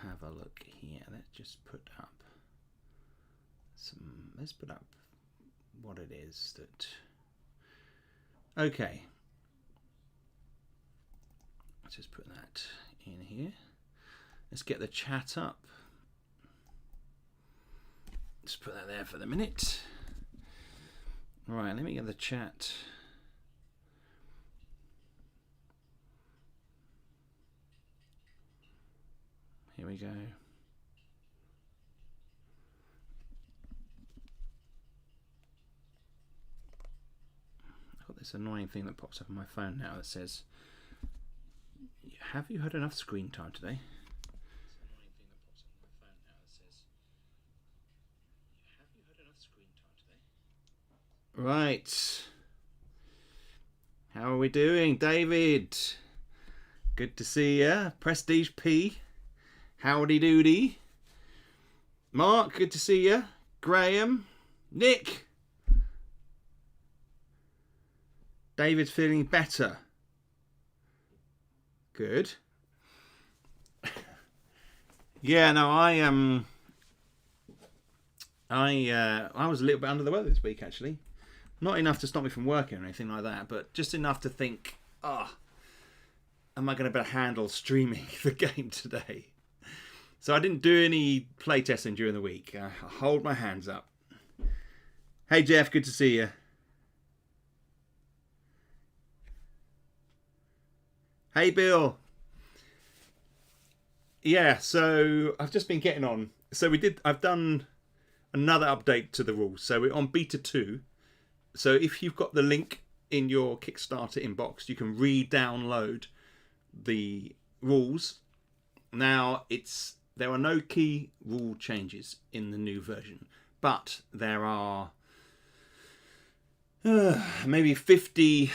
have a look here. Let's just put up let's put up what it is that... Okay. Let's just put that in here. Let's get the chat up. Just put that there for the minute. Right, let me get the chat. Here we go. I've got this annoying thing that pops up on my phone now that says, have you had enough screen time today? Right. How are we doing, David? Good to see ya. Prestige P. Howdy doody. Mark, good to see ya. Graham. Nick. David's feeling better. Good. Yeah, no, I was a little bit under the weather this week, actually. Not enough to stop me from working or anything like that, but just enough to think, am I going to be able to handle streaming the game today? So I didn't do any playtesting during the week. I hold my hands up. Hey, Jeff, good to see you. Hey, Bill. Yeah, so I've just been getting on. So I've done another update to the rules. So we're on beta 2. So if you've got the link in your Kickstarter inbox, you can re-download the rules. Now, there are no key rule changes in the new version, but there are maybe 50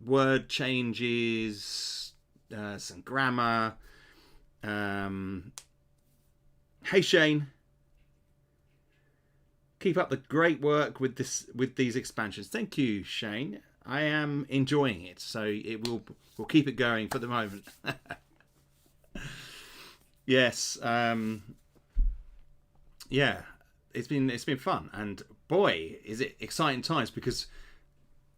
word changes, some grammar. Hey, Shane. Keep up the great work with these expansions. Thank you, Shane. I am enjoying it, so we'll keep it going for the moment. Yes, yeah, it's been fun, and boy, is it exciting times, because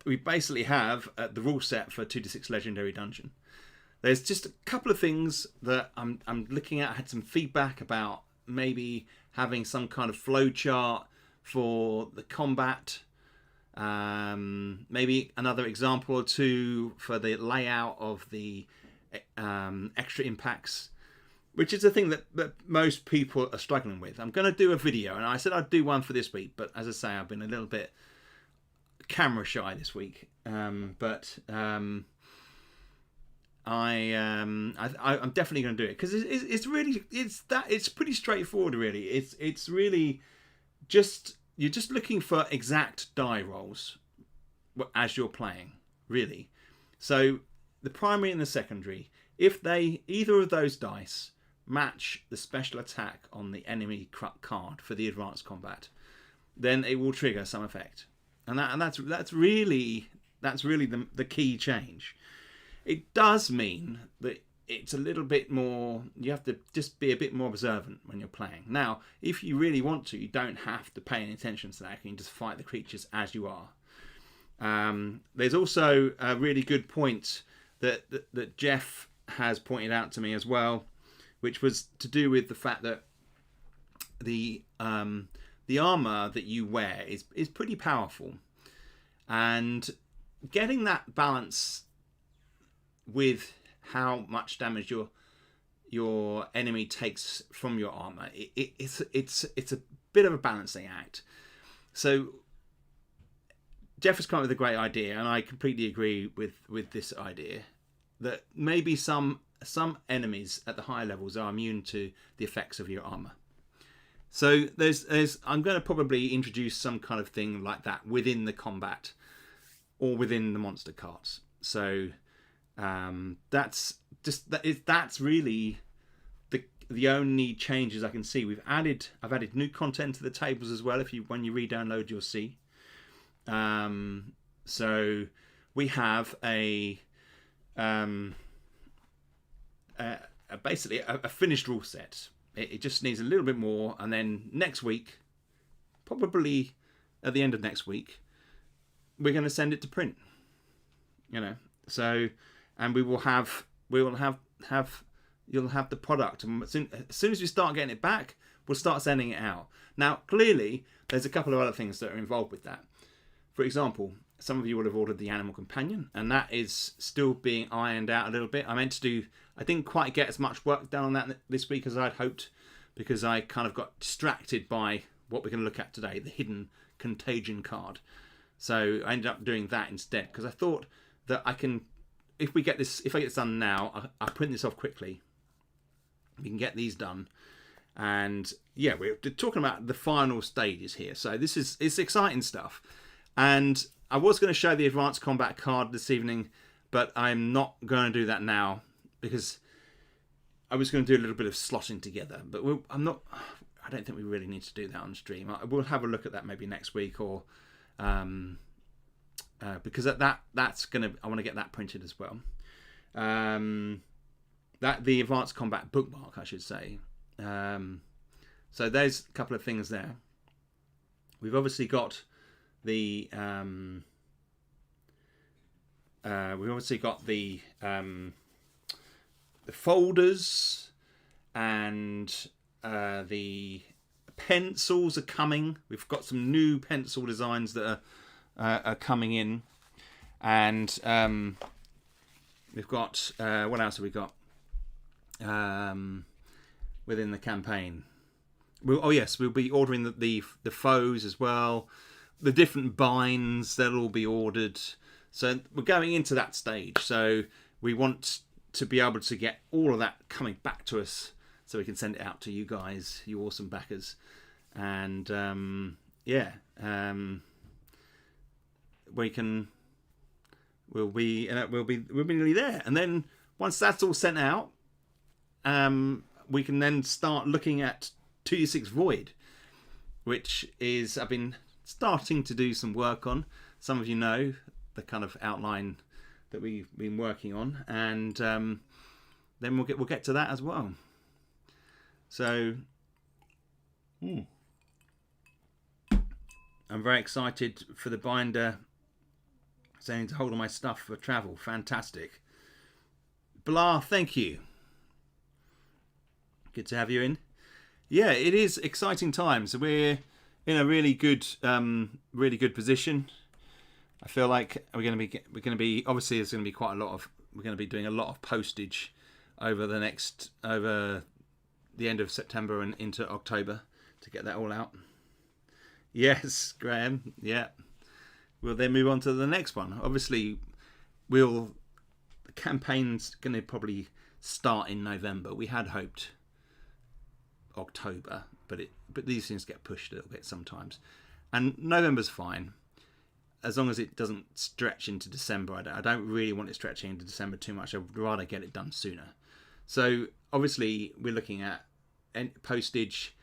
we basically have the rule set for 2d6 Legendary Dungeon. There's just a couple of things that I'm looking at. I had some feedback about maybe having some kind of flow chart for the combat, maybe another example or two for the layout of the extra impacts, which is a thing that most people are struggling with. I'm going to do a video, and I said I'd do one for this week, but as I say, I've been a little bit camera shy this week. I'm definitely going to do it, because it's pretty straightforward, really. It's really just, you're just looking for exact die rolls as you're playing, really. So the primary and the secondary, if either of those dice match the special attack on the enemy card for the advanced combat, then it will trigger some effect, and that's really the key change. It does mean that it's a little bit more, you have to just be a bit more observant when you're playing. Now, if you really want to, you don't have to pay any attention to that. You can just fight the creatures as you are. There's also a really good point that Jeff has pointed out to me as well, which was to do with the fact that the armor that you wear is pretty powerful, and getting that balance with how much damage your enemy takes from your armor, it's a bit of a balancing act. So Jeff has come up with a great idea, and I completely agree with this idea, that maybe some enemies at the higher levels are immune to the effects of your armor. So I'm going to probably introduce some kind of thing like that within the combat or within the monster cards. So that's really the only changes I can see. I've added new content to the tables as well. When you re-download, you'll see. So we have a basically a finished rule set. It just needs a little bit more, and then next week, probably at the end of next week, we're going to send it to print. So, and you'll have the product, and as soon as we start getting it back, we'll start sending it out. Now, clearly, there's a couple of other things that are involved with that. For example, some of you would have ordered the Animal Companion, and that is still being ironed out a little bit. I didn't quite get as much work done on that this week as I'd hoped, because I kind of got distracted by what we're going to look at today, the Hidden Contagion card. So I ended up doing that instead, because I thought that I can, if I get this done now, I'll print this off quickly. We can get these done. And yeah, we're talking about the final stages here. So it's exciting stuff. And I was going to show the Advanced Combat card this evening, but I'm not going to do that now, because I was going to do a little bit of slotting together. But I don't think we really need to do that on stream. We'll have a look at that maybe next week, or because that's gonna, I want to get that printed as well. That the Advanced Combat bookmark, I should say. So there's a couple of things there. We've obviously got the folders, and the pencils are coming. We've got some new pencil designs that are coming in, and we've got what else have we got within the campaign? We'll be ordering the foes as well. The different binds, they'll all be ordered. So we're going into that stage. So we want to be able to get all of that coming back to us, so we can send it out to you guys, you awesome backers. And we'll be nearly there. And then once that's all sent out, we can then start looking at 2d6 Void, which is, I've been starting to do some work on. Some of you know the kind of outline that we've been working on, and then we'll get to that as well. So I'm very excited for the binder saying to hold on my stuff for travel. Fantastic. Blah, thank you. Good to have you in. Yeah, it is exciting times. We're in a really good position. I feel like we're going to be obviously there's going to be quite a lot of, we're going to be doing a lot of postage over the end of September and into October to get that all out. Yes, Graham. Yeah. We'll then move on to the next one. Obviously, the campaign's going to probably start in November. We had hoped October, but these things get pushed a little bit sometimes. And November's fine, as long as it doesn't stretch into December. I don't really want it stretching into December too much. I'd rather get it done sooner. So obviously we're looking at postage,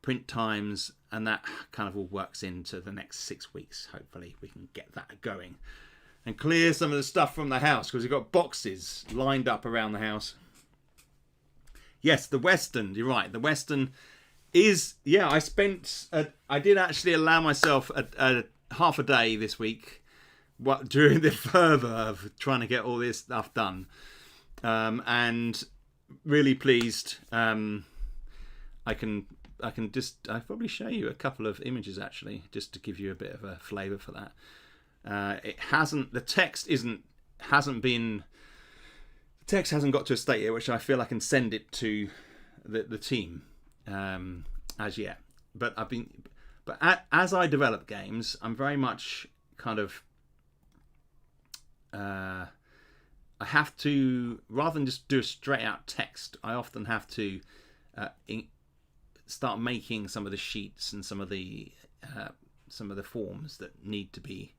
print times, and that kind of all works into the next 6 weeks. Hopefully we can get that going and clear some of the stuff from the house, because we've got boxes lined up around the house. Yes, the Western, you're right. The Western is, I did actually allow myself a half a day this week during the fervour of trying to get all this stuff done. And really pleased. I'll probably show you a couple of images actually, just to give you a bit of a flavour for that. The text hasn't got to a state yet which I feel I can send it to the team as yet. But as I develop games, I'm very much kind of I have to, rather than just do a straight out text, I often have to start making some of the sheets and some of the forms that need to be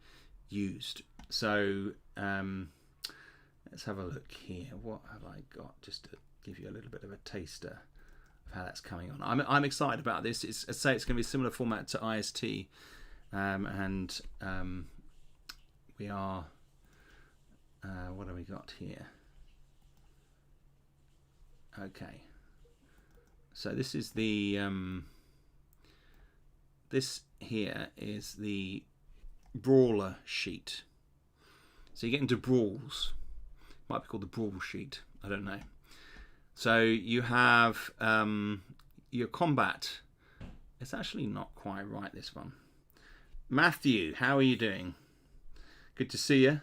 used. So let's have a look here. What have I got, just to give you a little bit of a taster of how that's coming on. I'm excited about this. I'd say it's going to be a similar format to IST, and we are. What have we got here? Okay. So this is the this here is the brawler sheet. So you get into brawls. Might be called the brawl sheet. I don't know. So you have your combat. It's actually not quite right, this one. Matthew, how are you doing? Good to see you.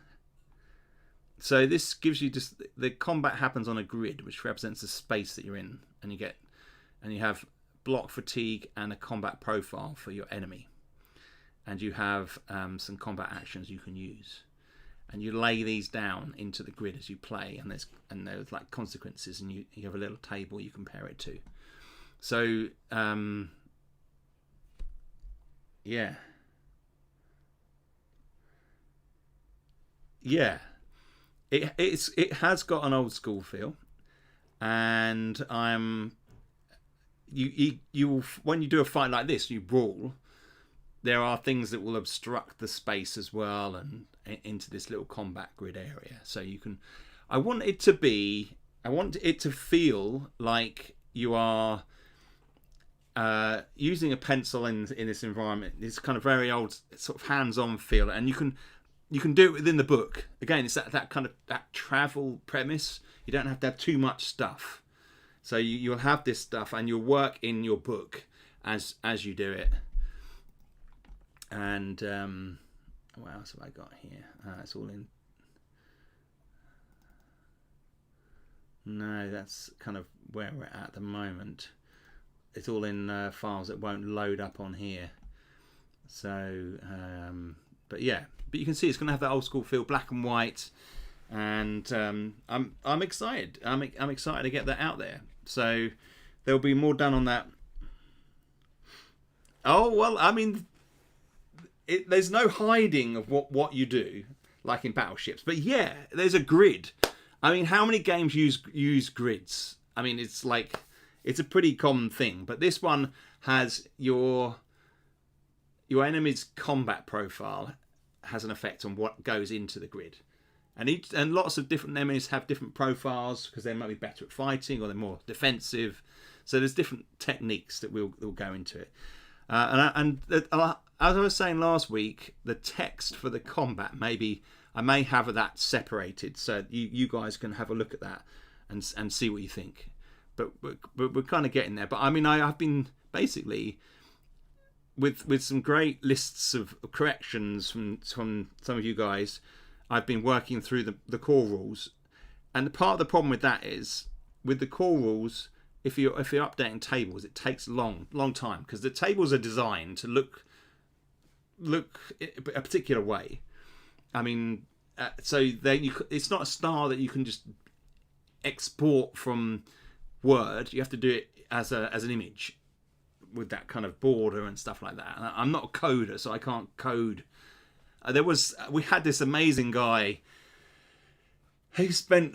So this gives you just the combat happens on a grid, which represents the space that you're in, and you have block fatigue and a combat profile for your enemy, and you have some combat actions you can use, and you lay these down into the grid as you play, and there's like consequences, and you have a little table you compare it to. So yeah. It has got an old school feel, and you when you do a fight like this, you brawl. There are things that will obstruct the space as well, and into this little combat grid area. So you can. I want it to feel like you are using a pencil in this environment. It's kind of very old, sort of hands-on feel, and you can do it within the book. Again, it's that kind of that travel premise. You don't have to have too much stuff. So you'll have this stuff, and you'll work in your book as you do it. And what else have I got here? It's all in. No, that's kind of where we're at the moment. It's all in files that won't load up on here. So, but yeah. But you can see it's going to have that old school feel, black and white, and I'm excited. I'm excited to get that out there. So there'll be more done on that. Oh well, I mean, there's no hiding of what you do, like in Battleships. But yeah, there's a grid. I mean, how many games use grids? I mean, it's a pretty common thing. But this one has your enemy's combat profile has an effect on what goes into the grid, and lots of different enemies have different profiles because they might be better at fighting or they're more defensive. So there's different techniques that will go into it. And as I was saying last week, the text for the combat I may have that separated so you guys can have a look at that and see what you think. But we're kind of getting there. But I mean, I've been basically with some great lists of corrections from some of you guys. I've been working through the core rules, and part of the problem with that is with the core rules. If you're updating tables, it takes a long time because the tables are designed to look a particular way. I mean, so it's not a style that you can just export from Word. You have to do it as an image with that kind of border and stuff like that. And I'm not a coder, so I can't code. We had this amazing guy who spent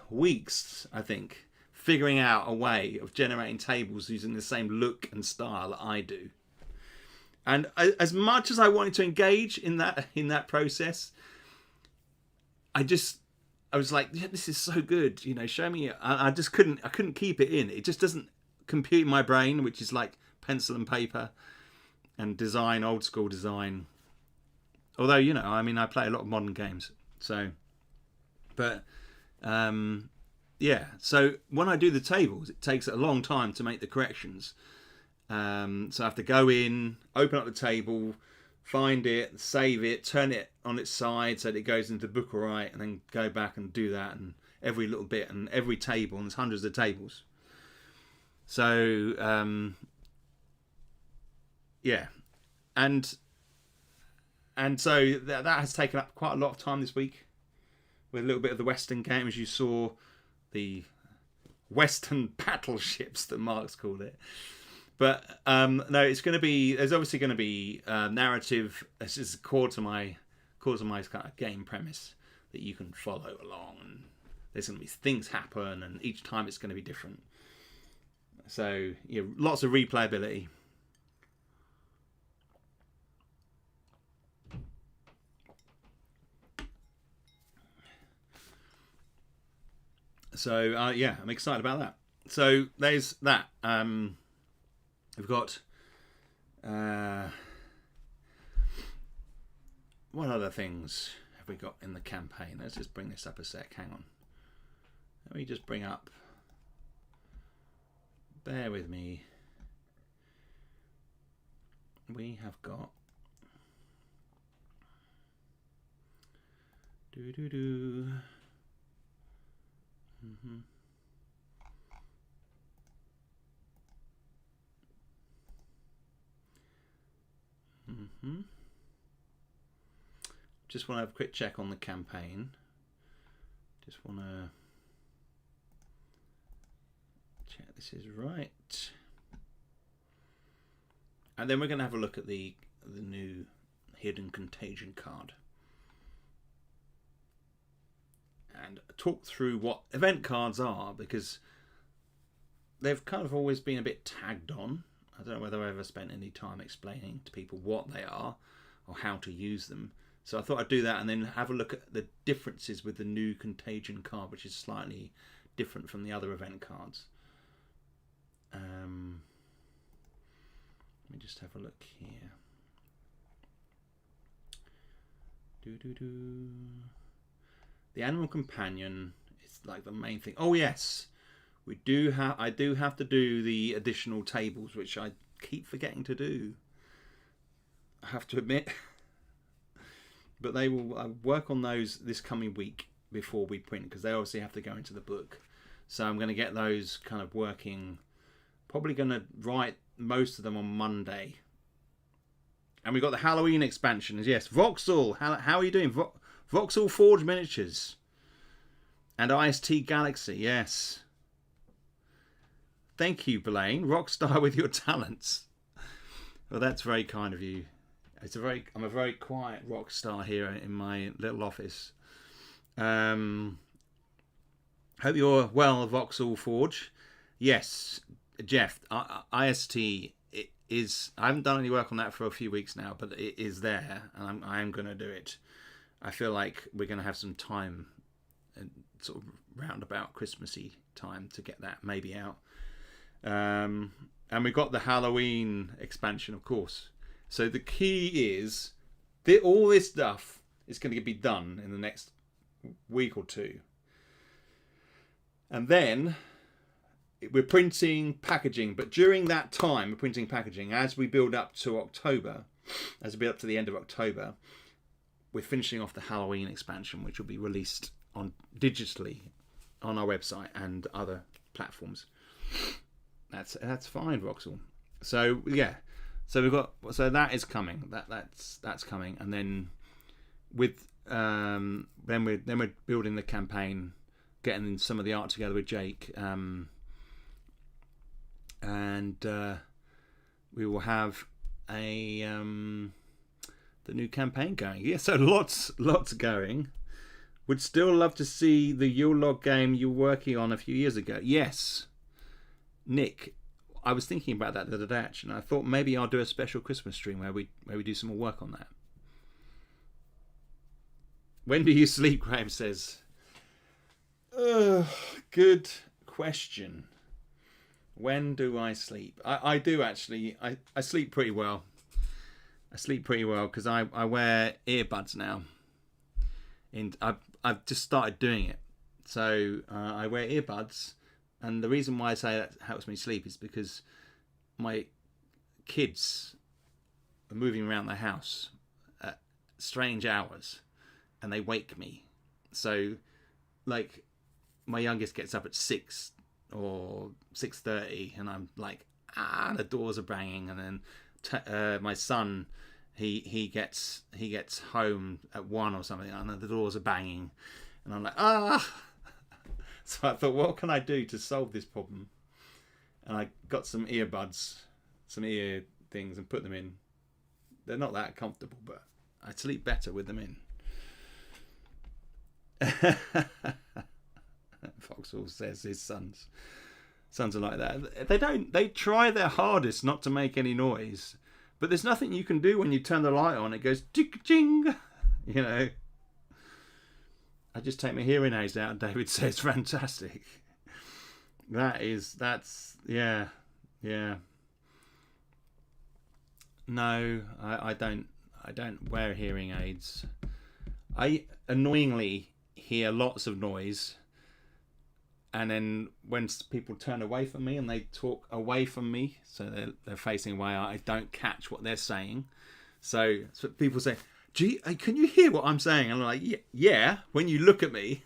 weeks, I think, figuring out a way of generating tables using the same look and style that I do. And as much as I wanted to engage in that process, I was like, yeah, this is so good, show me. I just couldn't keep it in. It just doesn't compute in my brain, which is like pencil and paper and design, old school design. Although, I mean, I play a lot of modern games. So, but, yeah. So when I do the tables, it takes a long time to make the corrections. So I have to go in, open up the table, find it, save it, turn it on its side so that it goes into the book all right, and then go back and do that, and every little bit, and every table, and there's hundreds of tables. So, yeah. And so that has taken up quite a lot of time this week with a little bit of the Western game, as you saw, the Western battleships that Mark's called it. But no, there's obviously going to be narrative. This is core to my kind of game premise that you can follow along, and there's going to be things happen, and each time it's going to be different. So lots of replayability. So yeah, I'm excited about that. So there's that. We've got what other things have we got in the campaign? Let's just bring this up a sec. Hang on. Let me just bring up. Bear with me. We have got. Just want to have a quick check on the campaign. Just want to check this is right. And then we're going to have a look at the new Hidden Contagion card. And talk through what event cards are, because they've kind of always been a bit tagged on. I don't know whether I ever spent any time explaining to people what they are or how to use them. So I thought I'd do that and then have a look at the differences with the new Contagion card, which is slightly different from the other event cards. Let me just have a look here. The Animal Companion is like the main thing. Oh yes, I do have to do the additional tables, which I keep forgetting to do, I have to admit. But they will work on those this coming week before we print, because they obviously have to go into the book. So I'm going to get those kind of working. Probably going to write most of them on Monday. And we've got the Halloween expansions. Yes, Voxel. How are you doing? Voxel Forge Miniatures. And IST Galaxy, yes. Thank you, Blaine. Rockstar with your talents. Well, that's very kind of you. I'm a very quiet rock star here in my little office. Hope you're well, Voxel Forge. Yes, Jeff. IST is. I haven't done any work on that for a few weeks now, but it is there, and I am going to do it. I feel like we're going to have some time, sort of roundabout Christmassy time, to get that maybe out. And we've got the Halloween expansion, of course. So the key is all this stuff is going to be done in the next week or two. And then we're printing packaging. But during that time, we're printing packaging. As we build up to October, as we build up to the end of October, we're finishing off the Halloween expansion, which will be released digitally on our website and other platforms. That's fine, Voxel. So yeah. So that is coming. That's coming, and then with then we're building the campaign, getting some of the art together with Jake, and we will have the new campaign going. Yeah, so lots going. Would still love to see the Yule log game you were working on a few years ago. Yes, Nick. I was thinking about that the other day, actually, and I thought maybe I'll do a special Christmas stream where we do some more work on that. When do you sleep, Graham says. Good question. When do I sleep? I do actually. I sleep pretty well. I sleep pretty well because I wear earbuds now. And I've just started doing it. So I wear earbuds. And the reason why I say that helps me sleep is because my kids are moving around the house at strange hours and they wake me. So, like, my youngest gets up at 6 or 6:30 and I'm like, the doors are banging. And then my son, he gets home at 1 or something and the doors are banging. And I'm like, So I thought, what can I do to solve this problem? And I got some earbuds, some ear things, and put them in. They're not that comfortable, but I sleep better with them in. Foxhall says his sons are like that. They try their hardest not to make any noise, but there's nothing you can do when you turn the light on. It goes ching, you know. I just take my hearing aids out, and David says, fantastic. Yeah, yeah. No, I don't wear hearing aids. I annoyingly hear lots of noise, and then when people turn away from me and they talk away from me, so they're facing away, I don't catch what they're saying. So people say, "Gee, can you hear what I'm saying?" And I'm like, "Yeah." When you look at me.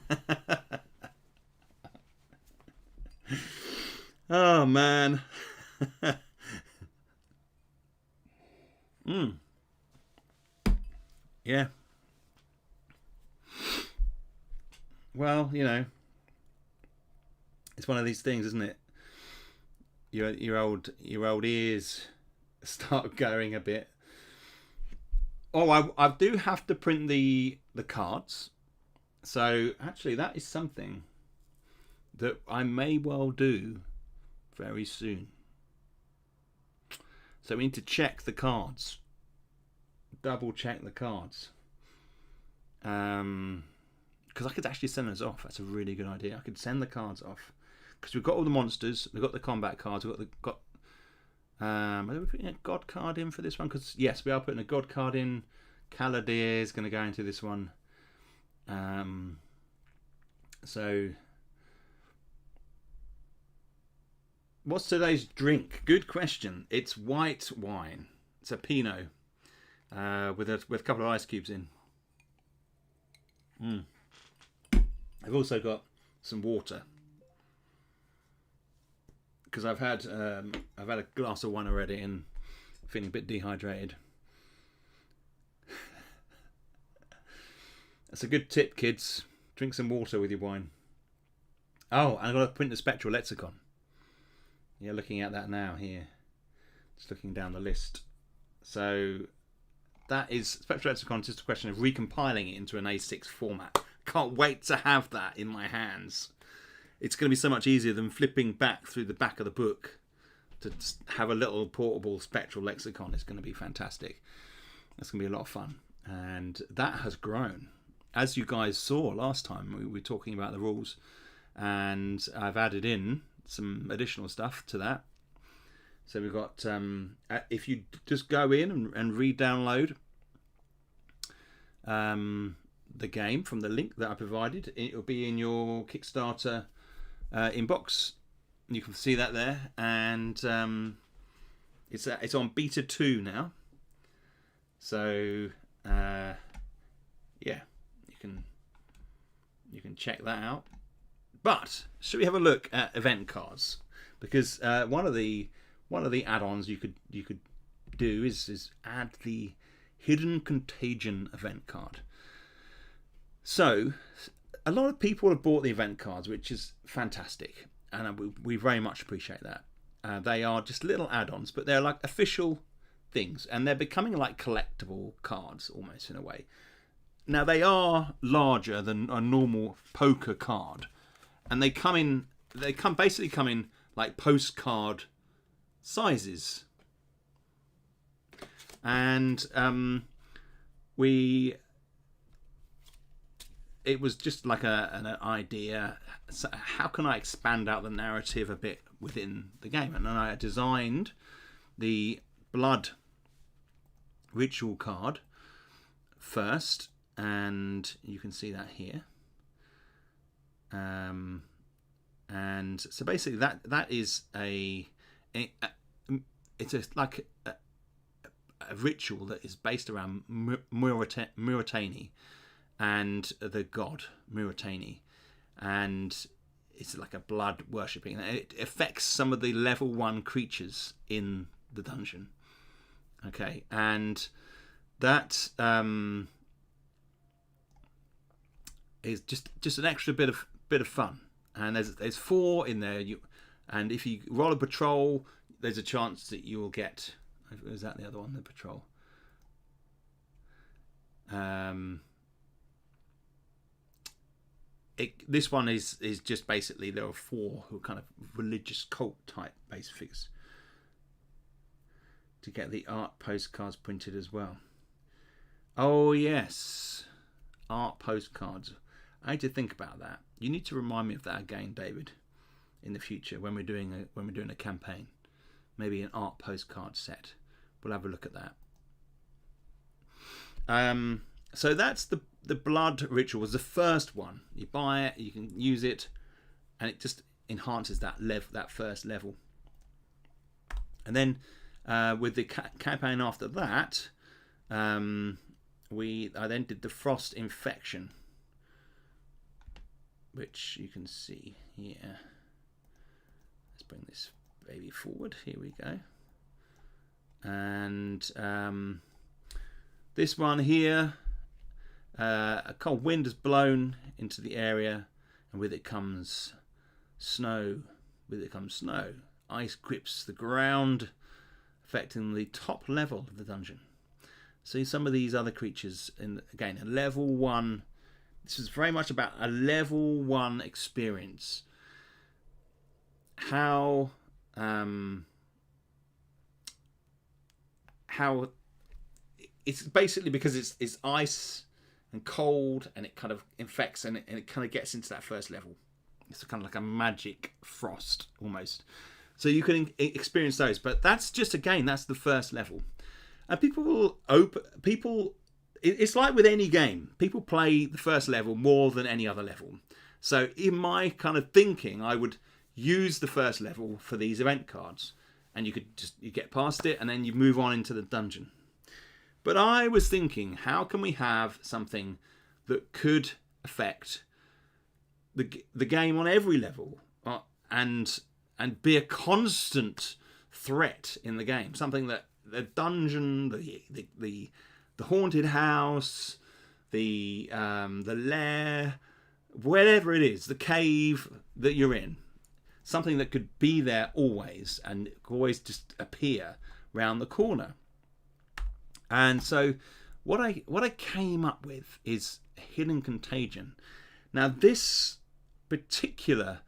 Oh man. Mm. Yeah. Well, it's one of these things, isn't it? Your old ears start going a bit. Oh, I do have to print the cards. So actually, that is something that I may well do very soon. So we need to check the cards. Double check the cards. Because I could actually send those off. That's a really good idea. I could send the cards off because we've got all the monsters. We've got the combat cards. Are we putting a god card in for this one? Because yes, we are putting a god card in. Caladir is going to go into this one. So, what's today's drink? Good question. It's white wine. It's a Pinot with a couple of ice cubes in. I've also got some water because I've had a glass of wine already and feeling a bit dehydrated. That's a good tip, kids. Drink some water with your wine. Oh, and I've got to print the spectral lexicon. Yeah, looking at that now here. Just looking down the list. So that is spectral lexicon. Just a question of recompiling it into an A6 format. Can't wait to have that in my hands. It's going to be so much easier than flipping back through the back of the book to have a little portable spectral lexicon. It's going to be fantastic. That's going to be a lot of fun. And that has grown. As you guys saw last time, we were talking about the rules, and I've added in some additional stuff to that. So we've got, if you just go in and re-download the game from the link that I provided, it will be in your Kickstarter inbox. You can see that there, and it's on beta 2 now. So yeah, you can check that out. But should we have a look at event cards? Because one of the add-ons you could do is add the Hidden Contagion event card. So a lot of people have bought the event cards, which is fantastic, and we very much appreciate that. They are just little add-ons, but they're like official things, and they're becoming like collectible cards almost in a way. Now they are larger than a normal poker card, and they basically come in like postcard sizes. And it was just like an idea. So how can I expand out the narrative a bit within the game? And then I designed the blood ritual card first, and you can see that here. And so basically that is it's like a ritual that is based around Muratani and the god Muratani, and it's like a blood worshipping. It affects some of the level 1 creatures in the dungeon. Okay, and that is just an extra bit of fun. And there's 4 in there. And if you roll a patrol, there's a chance that you will get. Is that the other one? The patrol. This one is just basically there are 4 who are kind of religious cult type base figures. To get the art postcards printed as well. Oh yes, art postcards. I need to think about that. You need to remind me of that again, David. in the future when we're doing a campaign, maybe an art postcard set. We'll have a look at that. So that's the blood ritual was the first one. You buy it, you can use it, and it just enhances that first level. And then with the campaign after that, I then did the frost infection, which you can see here. Let's bring this baby forward. Here we go. And this one here, a cold wind has blown into the area, and with it comes snow. Ice grips the ground, affecting the top level of the dungeon. See some of these other creatures again, a level 1. This is very much about a level 1 experience. How it's basically because it's ice and cold, and it kind of infects, and it kind of gets into that first level. It's kind of like a magic frost almost. So you can experience those, but that's just, again, that's the first level. And it's like with any game, people play the first level more than any other level. So in my kind of thinking, I would use the first level for these event cards, and you get past it, and then you move on into the dungeon. But I was thinking, how can we have something that could affect the game on every level, and be a constant threat in the game? Something that the dungeon, the haunted house, the lair, whatever it is, the cave that you're in, something that could be there always and always just appear round the corner. And so what I came up with is Hidden Contagion. Now this particular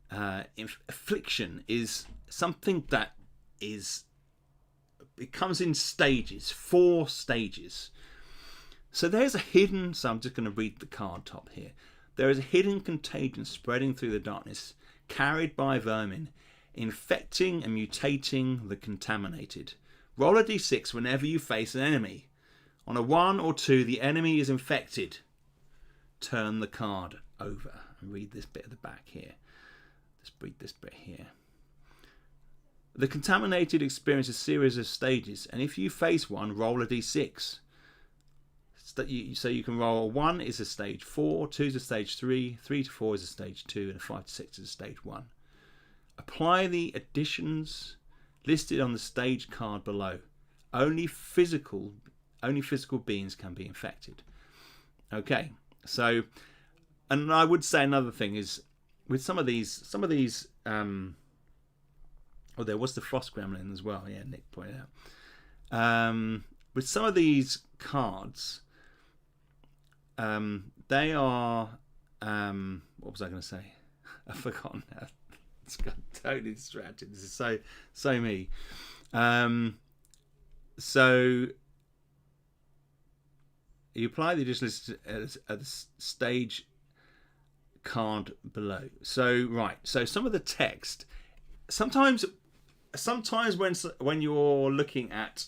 affliction is something that it comes in stages, 4 stages. So there's a hidden, so I'm just going to read the card top here. There is a hidden contagion spreading through the darkness, carried by vermin, infecting and mutating the contaminated. Roll a d6 whenever you face an enemy. On a 1 or 2, the enemy is infected. Turn the card over and read this bit at the back here. Let's read this bit here. The contaminated experience a series of stages, and if you face one, roll a d6. So you can roll a 1 is a stage 4, 2 is a stage 3, 3 to 4 is a stage 2, and a 5 to 6 is a stage 1. Apply the additions listed on the stage card below. Only physical beings can be infected. Okay, so, and I would say another thing is with some of these there was the frost gremlin as well. Yeah, Nick pointed out. With some of these cards, they are what was I going to say? I've forgotten now. It's got totally distracted. This is so me. So you apply the additional at the stage card below. So right. So some of the text. Sometimes when you're looking at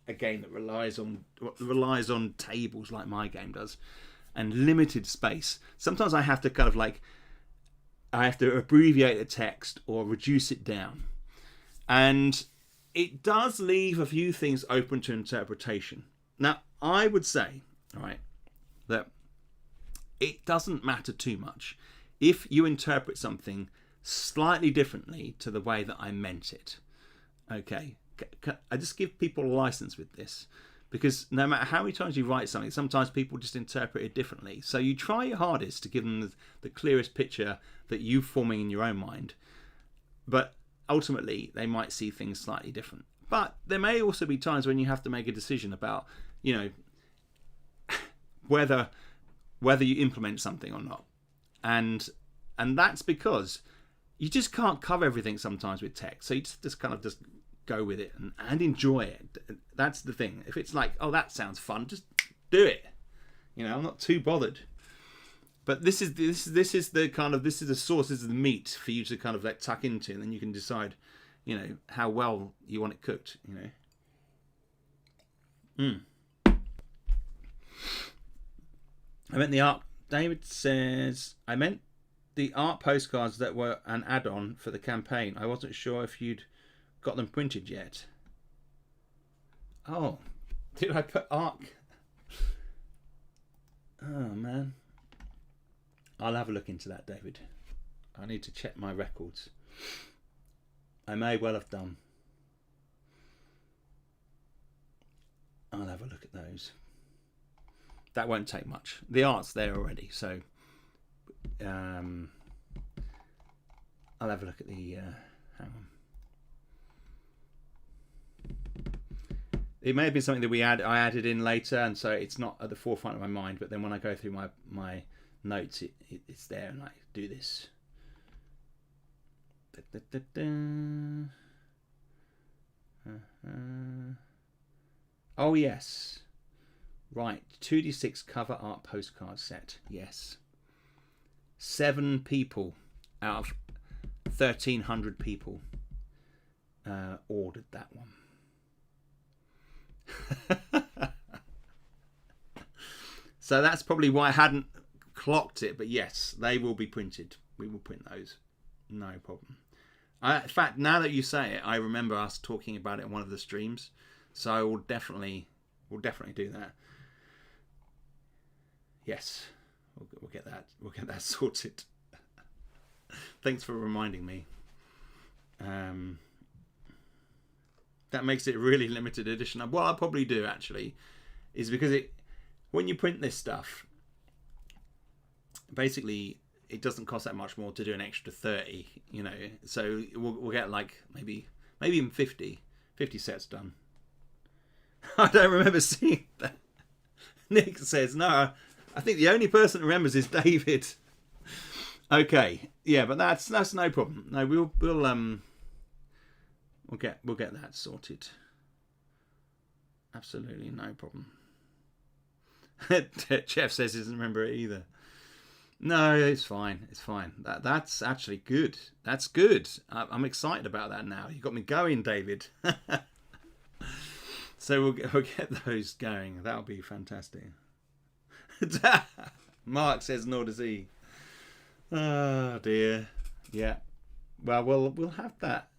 a game that relies on tables like my game does, and limited space, sometimes I have to abbreviate the text or reduce it down, and it does leave a few things open to interpretation. Now, I would say, right, that it doesn't matter too much if you interpret something slightly differently to the way that I meant it. Okay, I just give people a license with this, because no matter how many times you write something, sometimes people just interpret it differently. So you try your hardest to give them the clearest picture that you're forming in your own mind, but ultimately they might see things slightly different. But there may also be times when you have to make a decision about, whether you implement something or not, and that's because you just can't cover everything sometimes with text. So you just kind of just go with it and enjoy it. That's the thing. If it's like, oh, that sounds fun, just do it. I'm not too bothered. But this is the kind of, this is the source, this is the meat for you to kind of like tuck into, and then you can decide, you know, how well you want it cooked. You know. I meant the art. David says, I meant the art postcards that were an add-on for the campaign. I wasn't sure if you'd got them printed yet. Oh, did I put art? Oh man, I'll have a look into that, David. I need to check my records. I may well have done. I'll have a look at those. That won't take much. The art's there already, so I'll have a look at the. Hang on. It may have been something that I added in later, and so it's not at the forefront of my mind. But then when I go through my notes, it's there, and I do this. Oh yes. Right, 2d6 cover art postcard set. Yes. 7 people out of 1,300 people ordered that one. So that's probably why I hadn't clocked it, but yes, they will be printed. We will print those. No problem. In fact, now that you say it, I remember us talking about it in one of the streams. So we'll definitely do that. Yes, we'll get that. We'll get that sorted. Thanks for reminding me. That makes it really limited edition. What I'll probably do actually is because when you print this stuff, basically it doesn't cost that much more to do an extra 30. You know, so we'll get like maybe even 50 sets done. I don't remember seeing that. Nick says no. I think the only person who remembers is David. Okay, yeah, but that's no problem. No, we'll get that sorted. Absolutely no problem. Jeff says he doesn't remember it either. No, it's fine. It's fine. That's actually good. That's good. I'm excited about that now. You got me going, David. So we'll get those going. That'll be fantastic. Mark says nor does he. Oh dear. Yeah. Well, we'll have that.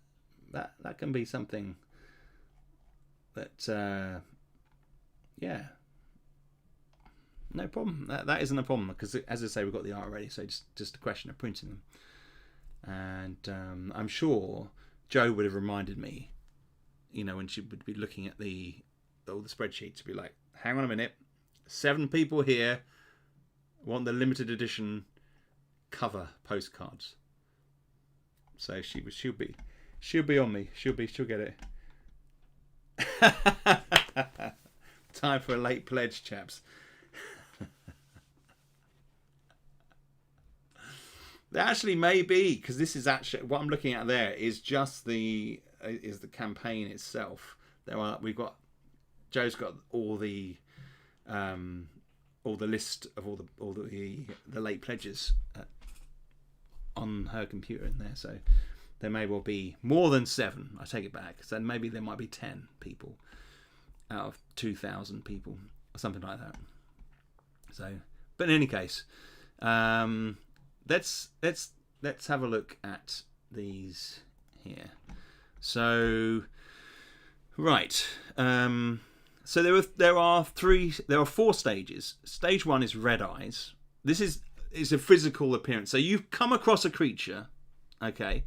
That can be something that yeah. No problem. That isn't a problem because, as I say, we've got the art already. So just a question of printing them. And I'm sure Jo would have reminded me, you know, when she would be looking at all the spreadsheets, to be like, hang on a minute, 7 people here want the limited edition cover postcards. So she'll be on me. She'll get it. Time for a late pledge, chaps. There actually may be, because this is actually what I'm looking at. There is just the campaign itself. Jo's got all the list of all the late pledges on her computer in there. So there may well be more than 7. I take it back. So maybe there might be 10 people out of 2,000 people or something like that. So, but in any case, let's have a look at these here. So, right. So there are 4 stages. Stage 1 is red eyes. This is a physical appearance. So you've come across a creature, okay,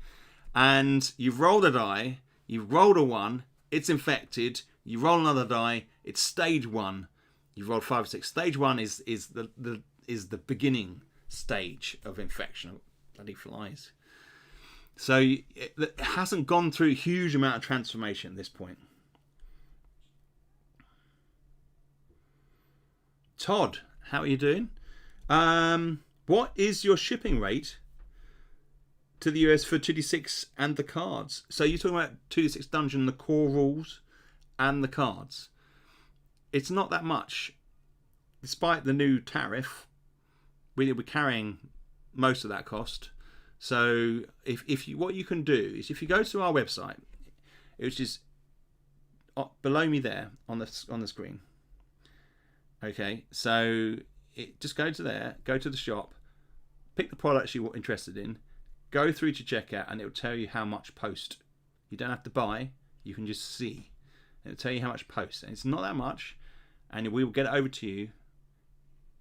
and you've rolled a die. You've rolled a 1. It's infected. You roll another die. It's stage 1. You've rolled 5 or 6. Stage 1 is the beginning stage of infection. Bloody flies. So it hasn't gone through a huge amount of transformation at this point. Todd, how are you doing? What is your shipping rate to the US for 2d6 and the cards? So you're talking about 2d6 Dungeon, the core rules and the cards. It's not that much. Despite the new tariff, we're carrying most of that cost. So if you, what you can do is, if you go to our website, which is below me there on the screen. Okay, so just go to there, go to the shop, pick the products you're interested in, go through to checkout, and it will tell you how much post. You don't have to buy, you can just see. It'll tell you how much post, and it's not that much, and we will get it over to you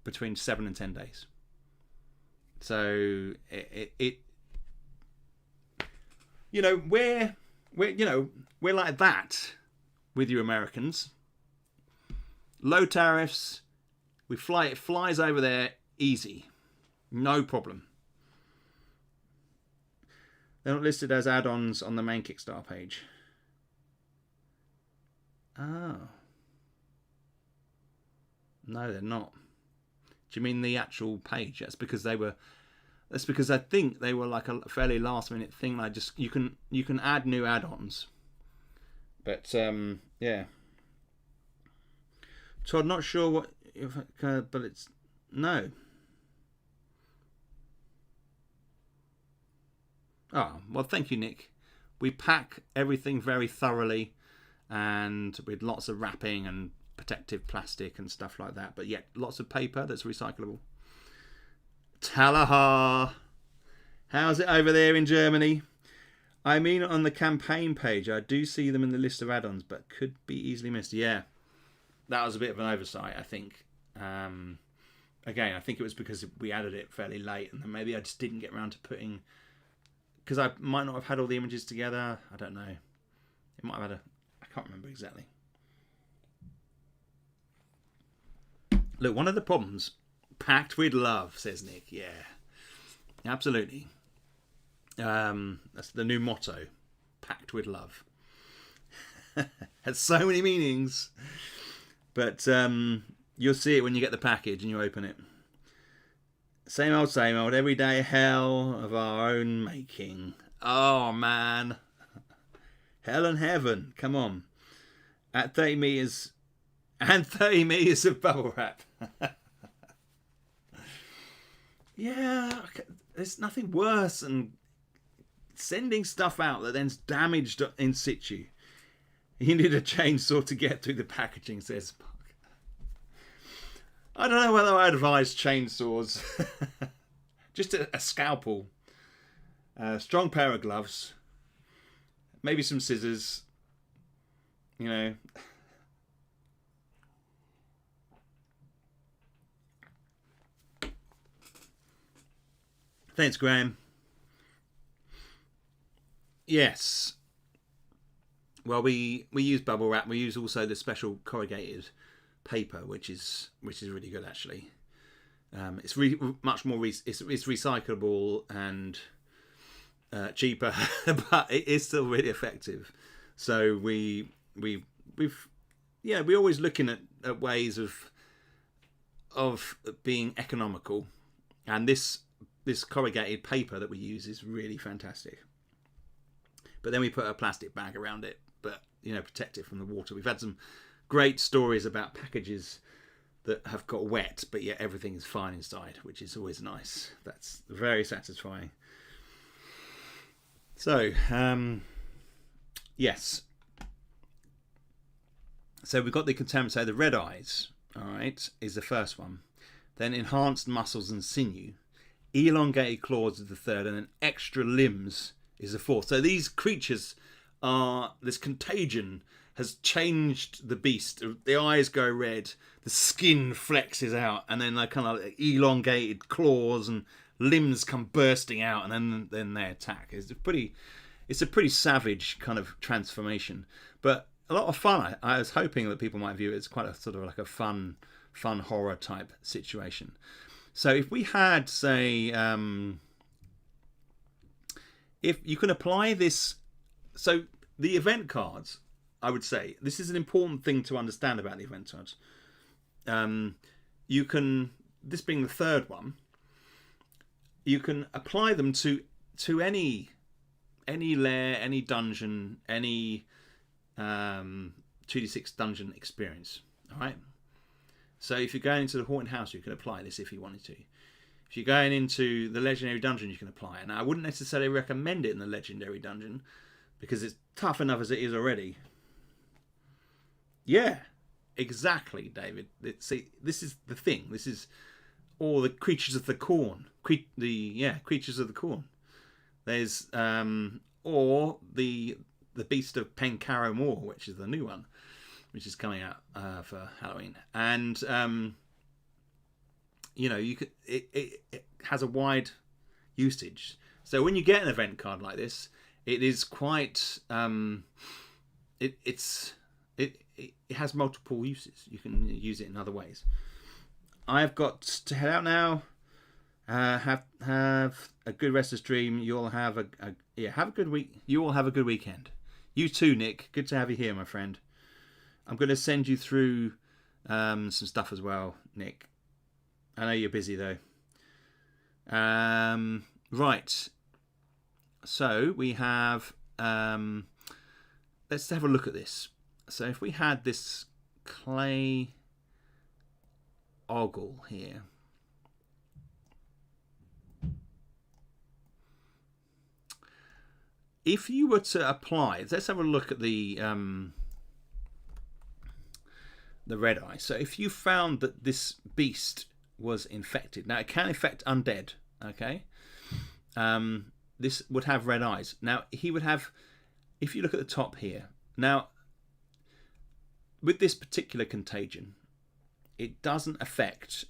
between 7 and 10 days. So it you know, we're like that with you Americans. Low tariffs, it flies over there easy, no problem. They're not listed as add-ons on the main Kickstarter page. Oh. No, they're not. Do you mean the actual page? That's because I think they were like a fairly last minute thing. Like, just you can add new add-ons. But yeah. So I'm not sure what, but it's no. Oh, well, thank you, Nick. We pack everything very thoroughly, and with lots of wrapping and protective plastic and stuff like that, but yet lots of paper that's recyclable. Talaha, how's it over there in Germany? I mean, on the campaign page, I do see them in the list of add-ons, but could be easily missed. Yeah, that was a bit of an oversight, I think. Again, I think it was because we added it fairly late, and then maybe I just didn't get around to putting, because I might not have had all the images together. I don't know. It might have had I can't remember exactly. Look, one of the problems, packed with love, says Nick. Yeah, absolutely. That's the new motto, packed with love. Has so many meanings, but you'll see it when you get the package and you open it. Same old, everyday hell of our own making. Oh man, hell and heaven. Come on, at 30 meters and 30 meters of bubble wrap. Yeah, there's nothing worse than sending stuff out that then's damaged in situ. You need a chainsaw to get through the packaging, says Mark. I don't know whether I advise chainsaws. Just a scalpel, a strong pair of gloves, maybe some scissors, you know. Thanks, Graham. Yes. Well, we use bubble wrap. We use also the special corrugated paper, which is really good actually. It's much more it's recyclable and cheaper, but it is still really effective. So we're always looking at ways of being economical, and this corrugated paper that we use is really fantastic. But then we put a plastic bag around it, but protect it from the water. We've had some great stories about packages that have got wet, but yet everything is fine inside, which is always nice. That's very satisfying. So, yes. So we've got the contempt. So the red eyes, all right, is the first one. Then enhanced muscles and sinew. Elongated claws is the third, and then extra limbs is the fourth. So these creatures this contagion has changed the beast. The eyes go red, the skin flexes out, and then kind of like elongated claws and limbs come bursting out, and then they attack. It's a pretty savage kind of transformation, but a lot of fun. I was hoping that people might view it as quite a sort of like a fun horror type situation. So if we had, say, if you can apply this, so the event cards, I would say, this is an important thing to understand about the event cards. You can, this being the third one, you can apply them to any lair, any dungeon, any 2d6 dungeon experience. All right. So if you're going into the haunted house, you can apply this if you wanted to. If you're going into the Legendary Dungeon, you can apply it. Now, I wouldn't necessarily recommend it in the Legendary Dungeon because it's tough enough as it is already. Yeah, exactly, David. See, this is the thing. This is all the creatures of the corn. Creatures of the corn. There's or the Beast of Penkaro Moor, which is the new one, which is coming out for Halloween, and you could it has a wide usage. So when you get an event card like this, it is quite it has multiple uses. You can use it in other ways. I've got to head out now. Have a good rest of the stream. You'll have have a good week. You all have a good weekend. You too, Nick. Good to have you here, my friend. I'm going to send you through some stuff as well, Nick. I know you're busy though. Right. So we have. Let's have a look at this. So if we had this clay ogle here. If you were to apply, let's have a look at the red eye. So if you found that this beast was infected, now it can infect undead, okay? This would have red eyes. Now he would have, if you look at the top here, now with this particular contagion, it doesn't affect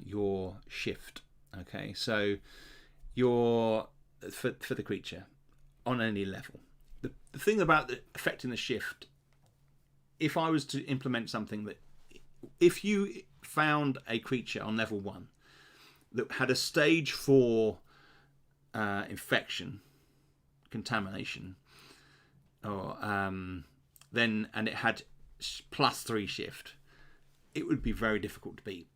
your shift, okay? So your for the creature on any level. The thing about affecting the shift, if I was to implement something that, if you found a creature on level 1 that had a stage 4 infection, contamination, or then and it had +3 shift, it would be very difficult to beat.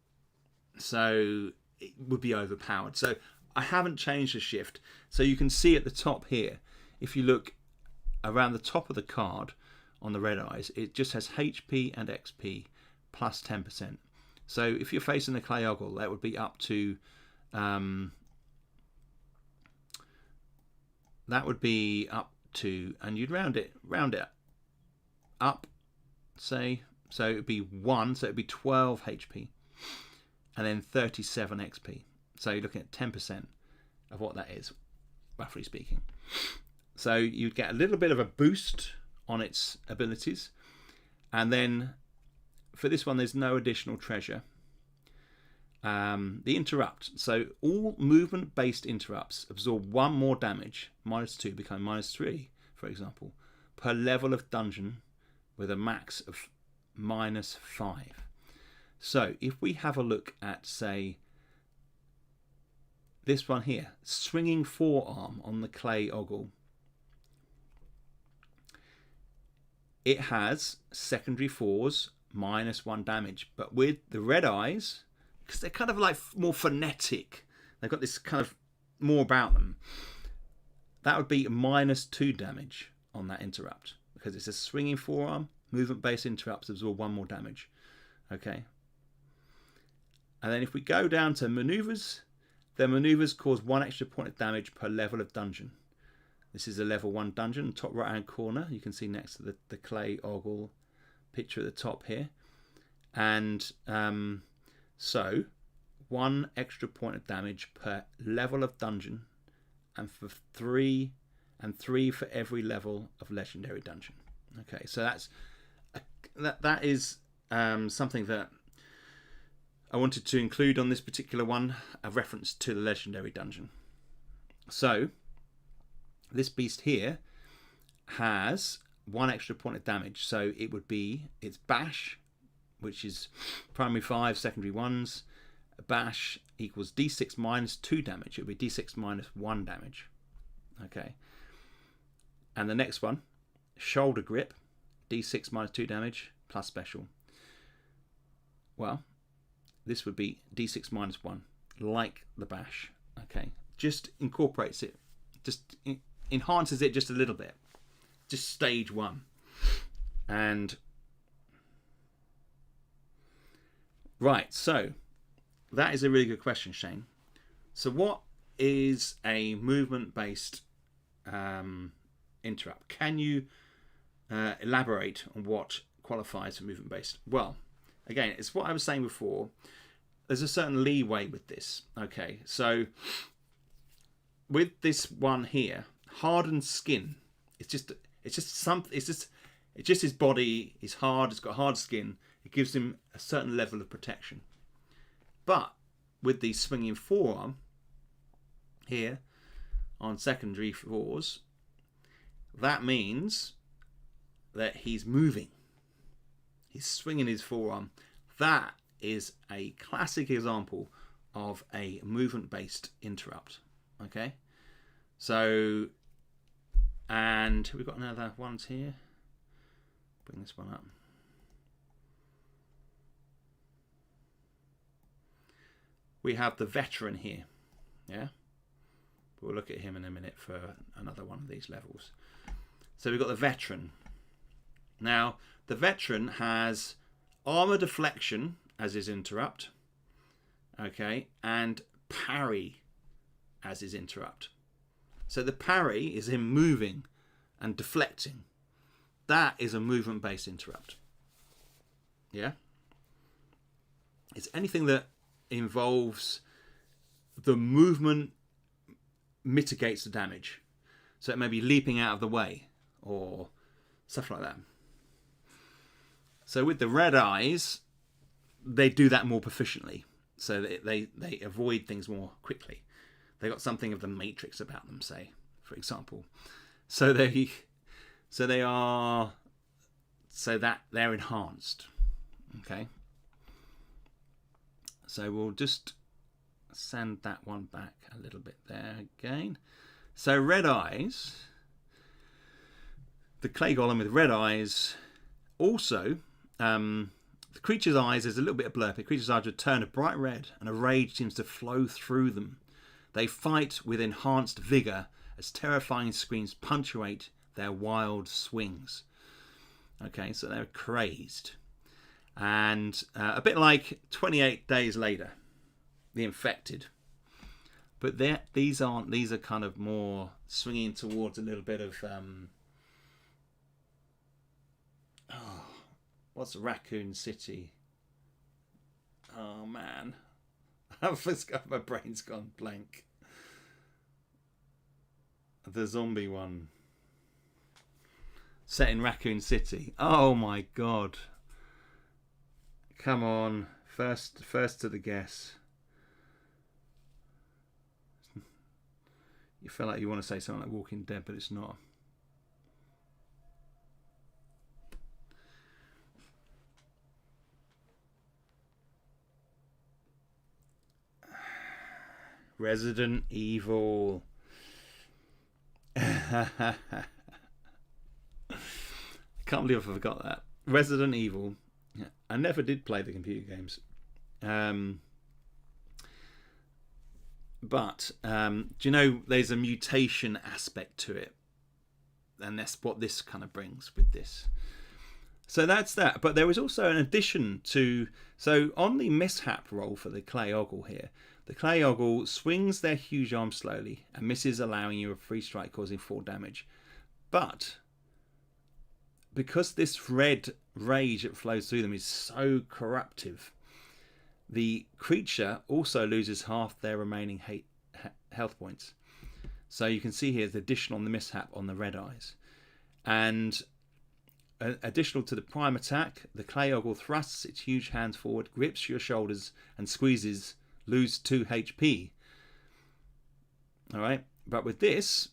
So it would be overpowered. So I haven't changed the shift. So you can see at the top here, if you look around the top of the card on the red eyes, it just has HP and XP plus 10%. So if you're facing the clay ogle, that would be up to and you'd round it up, say, so it would be 1, so it would be 12 HP and then 37 XP. So you're looking at 10% of what that is, roughly speaking. So you'd get a little bit of a boost on its abilities. And then for this one, there's no additional treasure. The interrupt. So all movement-based interrupts absorb 1 more damage, -2, become -3, for example, per level of dungeon with a max of -5. So if we have a look at, say, this one here, swinging forearm on the clay ogle, it has secondary 4s, -1 damage. But with the red eyes, because they're kind of like more frenetic, they've got this kind of more about them, that would be -2 damage on that interrupt, because it's a swinging forearm. Movement-based interrupts absorb 1 more damage. Okay. And then if we go down to maneuvers, their maneuvers cause 1 extra point of damage per level of dungeon. This is a level 1 dungeon, top right hand corner. You can see next to the clay ogle picture at the top here. And so 1 extra point of damage per level of dungeon, and for 3 for every level of legendary dungeon. Okay, so that is something that I wanted to include on this particular one, a reference to the Legendary Dungeon. So, this beast here has 1 extra point of damage. So it would be its bash, which is primary 5, secondary 1s. Bash equals d6 -2 damage. It would be d6 -1 damage. Okay. And the next one, shoulder grip, d6 -2 damage plus special. Well, this would be d6 -1, like the bash. Okay, just incorporates it, just enhances it just a little bit, just stage 1. And right, so that is a really good question, Shane. So what is a movement-based interrupt? Can you elaborate on what qualifies for movement-based? Well, again, it's what I was saying before. There's a certain leeway with this. Okay, so with this one here, hardened skin, it's just his body is hard. It's got hard skin. It gives him a certain level of protection. But with the swinging forearm here on secondary fours, that means that he's moving. He's swinging his forearm. That is a classic example of a movement-based interrupt. Okay, so, and we've got another ones here. Bring this one up. We have the veteran here. Yeah, we'll look at him in a minute for another one of these levels. So we've got the veteran. Now, the veteran has armor deflection as his interrupt. Okay, and parry as his interrupt. So the parry is him moving and deflecting. That is a movement-based interrupt. Yeah? It's anything that involves the movement mitigates the damage. So it may be leaping out of the way or stuff like that. So with the red eyes, they do that more proficiently. So they avoid things more quickly. They got something of the Matrix about them, say, for example. So they're enhanced. Okay. So we'll just send that one back a little bit there again. So red eyes, the clay golem with red eyes, also the creature's eyes, there's a little bit of blurb. The creature's eyes return a bright red and a rage seems to flow through them. They fight with enhanced vigour as terrifying screams punctuate their wild swings. Okay, so they're crazed. And a bit like 28 Days Later, the Infected. But these aren't. These are kind of more swinging towards a little bit of... what's Raccoon City? Oh, man. My brain's gone blank. The zombie one. Set in Raccoon City. Oh, my God. Come on. First to the guess. You feel like you want to say something like Walking Dead, but it's not. Resident Evil. I can't believe I forgot that. Resident Evil. I never did play the computer games. But do you know there's a mutation aspect to it? And that's what this kind of brings with this. So that's that. But there was also an addition to... So on the mishap roll for the clay ogle here, the clay ogle swings their huge arm slowly and misses, allowing you a free strike causing 4 damage. But because this red rage that flows through them is so corruptive, the creature also loses half their remaining health points. So you can see here the addition on the mishap on the red eyes. And additional to the prime attack, the clay ogle thrusts its huge hands forward, grips your shoulders and squeezes, lose 2 HP. Alright, but with this,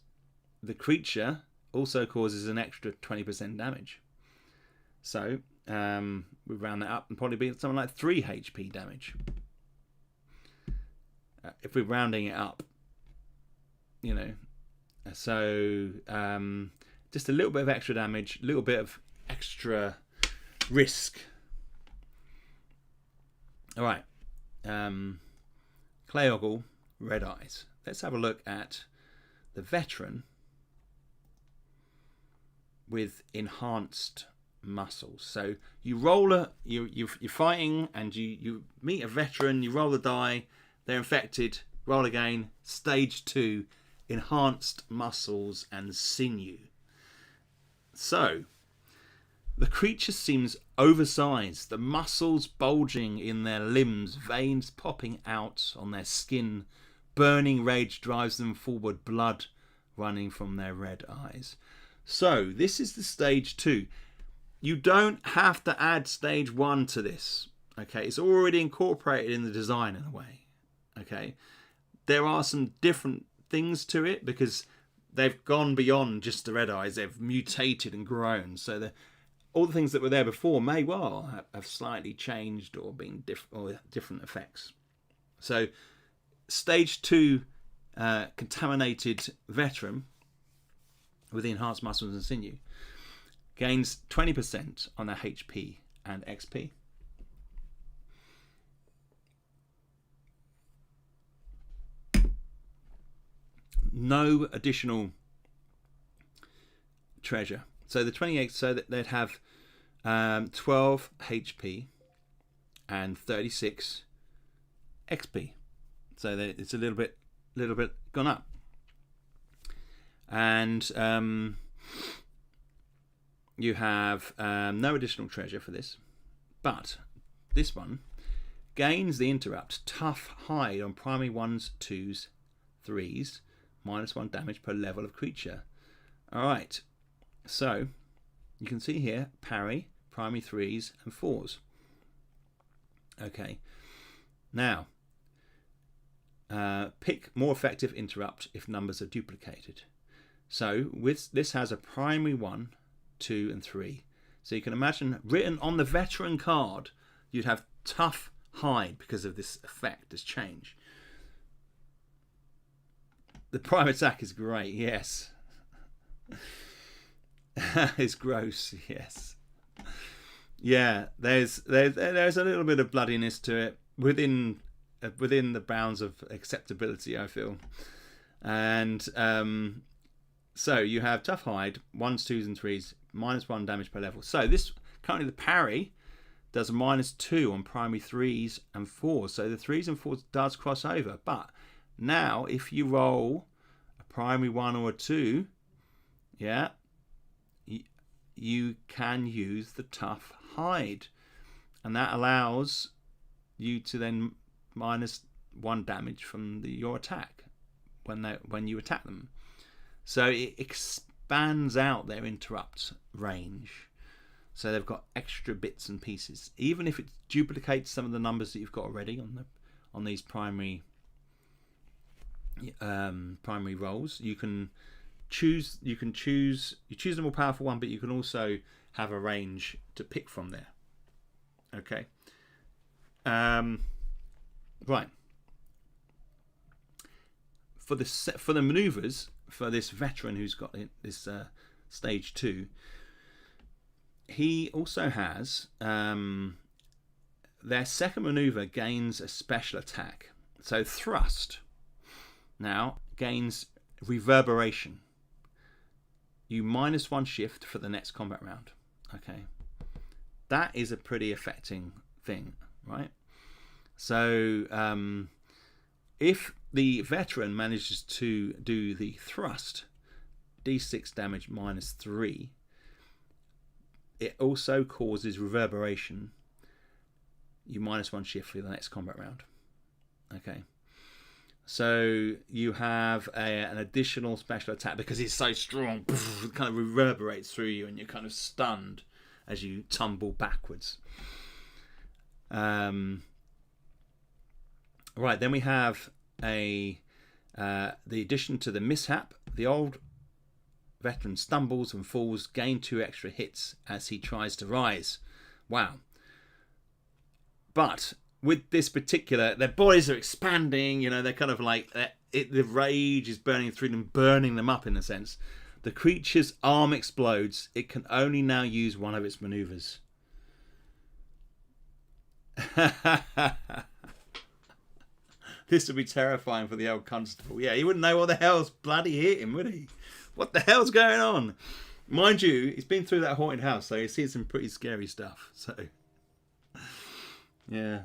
the creature also causes an extra 20% damage. So we round that up and probably be something like 3 HP damage. If we're rounding it up, you know. So just a little bit of extra damage, a little bit of extra risk. All right. Clay ogle, red eyes. Let's have a look at the veteran with enhanced muscles. So you roll you're fighting, and you meet a veteran. You roll the die. They're infected. Roll again. Stage 2, enhanced muscles and sinew. So the creature seems oversized, the muscles bulging in their limbs, veins popping out on their skin. Burning rage drives them forward, blood running from their red eyes. So this is the stage 2. You don't have to add stage 1 to this. Okay, it's already incorporated in the design in a way. Okay, there are some different things to it because they've gone beyond just the red eyes. They've mutated and grown. So all the things that were there before may well have slightly changed or been different effects. So stage 2 contaminated veteran with the enhanced muscles and sinew gains 20% on their HP and XP. No additional treasure. So the 28, so that they'd have 12 HP and 36 XP. So it's a little bit gone up. And you have no additional treasure for this, but this one gains the interrupt tough hide on primary 1s, 2s, 3s, -1 damage per level of creature. Alright, so you can see here parry, primary 3s and 4s. Okay, now pick more effective interrupt if numbers are duplicated. So with this has a primary 1, 2 and 3. So you can imagine written on the veteran card you'd have tough hide because of this effect, this change. The prime attack is great, yes. It's gross, yes. Yeah, there's a little bit of bloodiness to it within the bounds of acceptability, I feel. And so you have tough hide, 1s, 2s and 3s, -1 damage per level. So this currently the parry does a -2 on primary 3s and 4s. So the 3s and 4s does cross over. But now if you roll a primary 1 or a 2, yeah, you can use the tough hide. And that allows you to then -1 damage from your attack when you attack them. So it expands out their interrupt range. So they've got extra bits and pieces. Even if it duplicates some of the numbers that you've got already on these primary rolls, you choose the more powerful one, but you can also have a range to pick from there. Okay. Right. For the maneuvers for this veteran who's got this stage 2, he also has their second maneuver gains a special attack. So thrust now gains reverberation. You -1 shift for the next combat round. Okay, that is a pretty affecting thing, right? So if the veteran manages to do the thrust, d6 damage -3, it also causes reverberation. You -1 shift for the next combat round. Okay, so you have an additional special attack because it's so strong. It kind of reverberates through you, and you're kind of stunned as you tumble backwards. Right, then we have the addition to the mishap. The old veteran stumbles and falls, gain 2 extra hits as he tries to rise. Wow. But with this particular, their bodies are expanding, they're kind of like, the rage is burning through them, burning them up in a sense. The creature's arm explodes. It can only now use one of its maneuvers. This would be terrifying for the old constable. Yeah, he wouldn't know what the hell's bloody hit him, would he? What the hell's going on? Mind you, he's been through that haunted house, so he's seen some pretty scary stuff. So, yeah.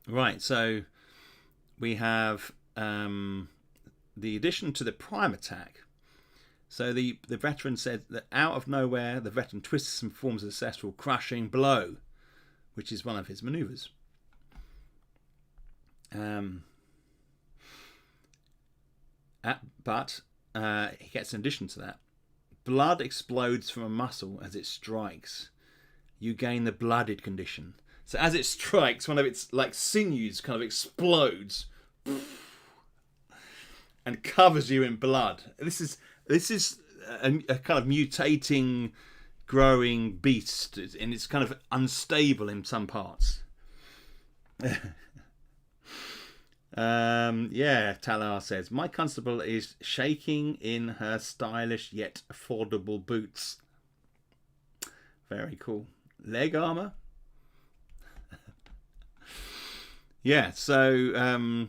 Right, so we have the addition to the prime attack. So the veteran said that out of nowhere, the veteran twists and forms a successful crushing blow, which is one of his maneuvers. But he gets an addition to that. Blood explodes from a muscle as it strikes. You gain the blooded condition. So as it strikes, one of its like sinews kind of explodes and covers you in blood. This is a kind of mutating, growing beast, and it's kind of unstable in some parts. Yeah, Talar says, my constable is shaking in her stylish yet affordable boots. Very cool. Leg armor? Yeah, so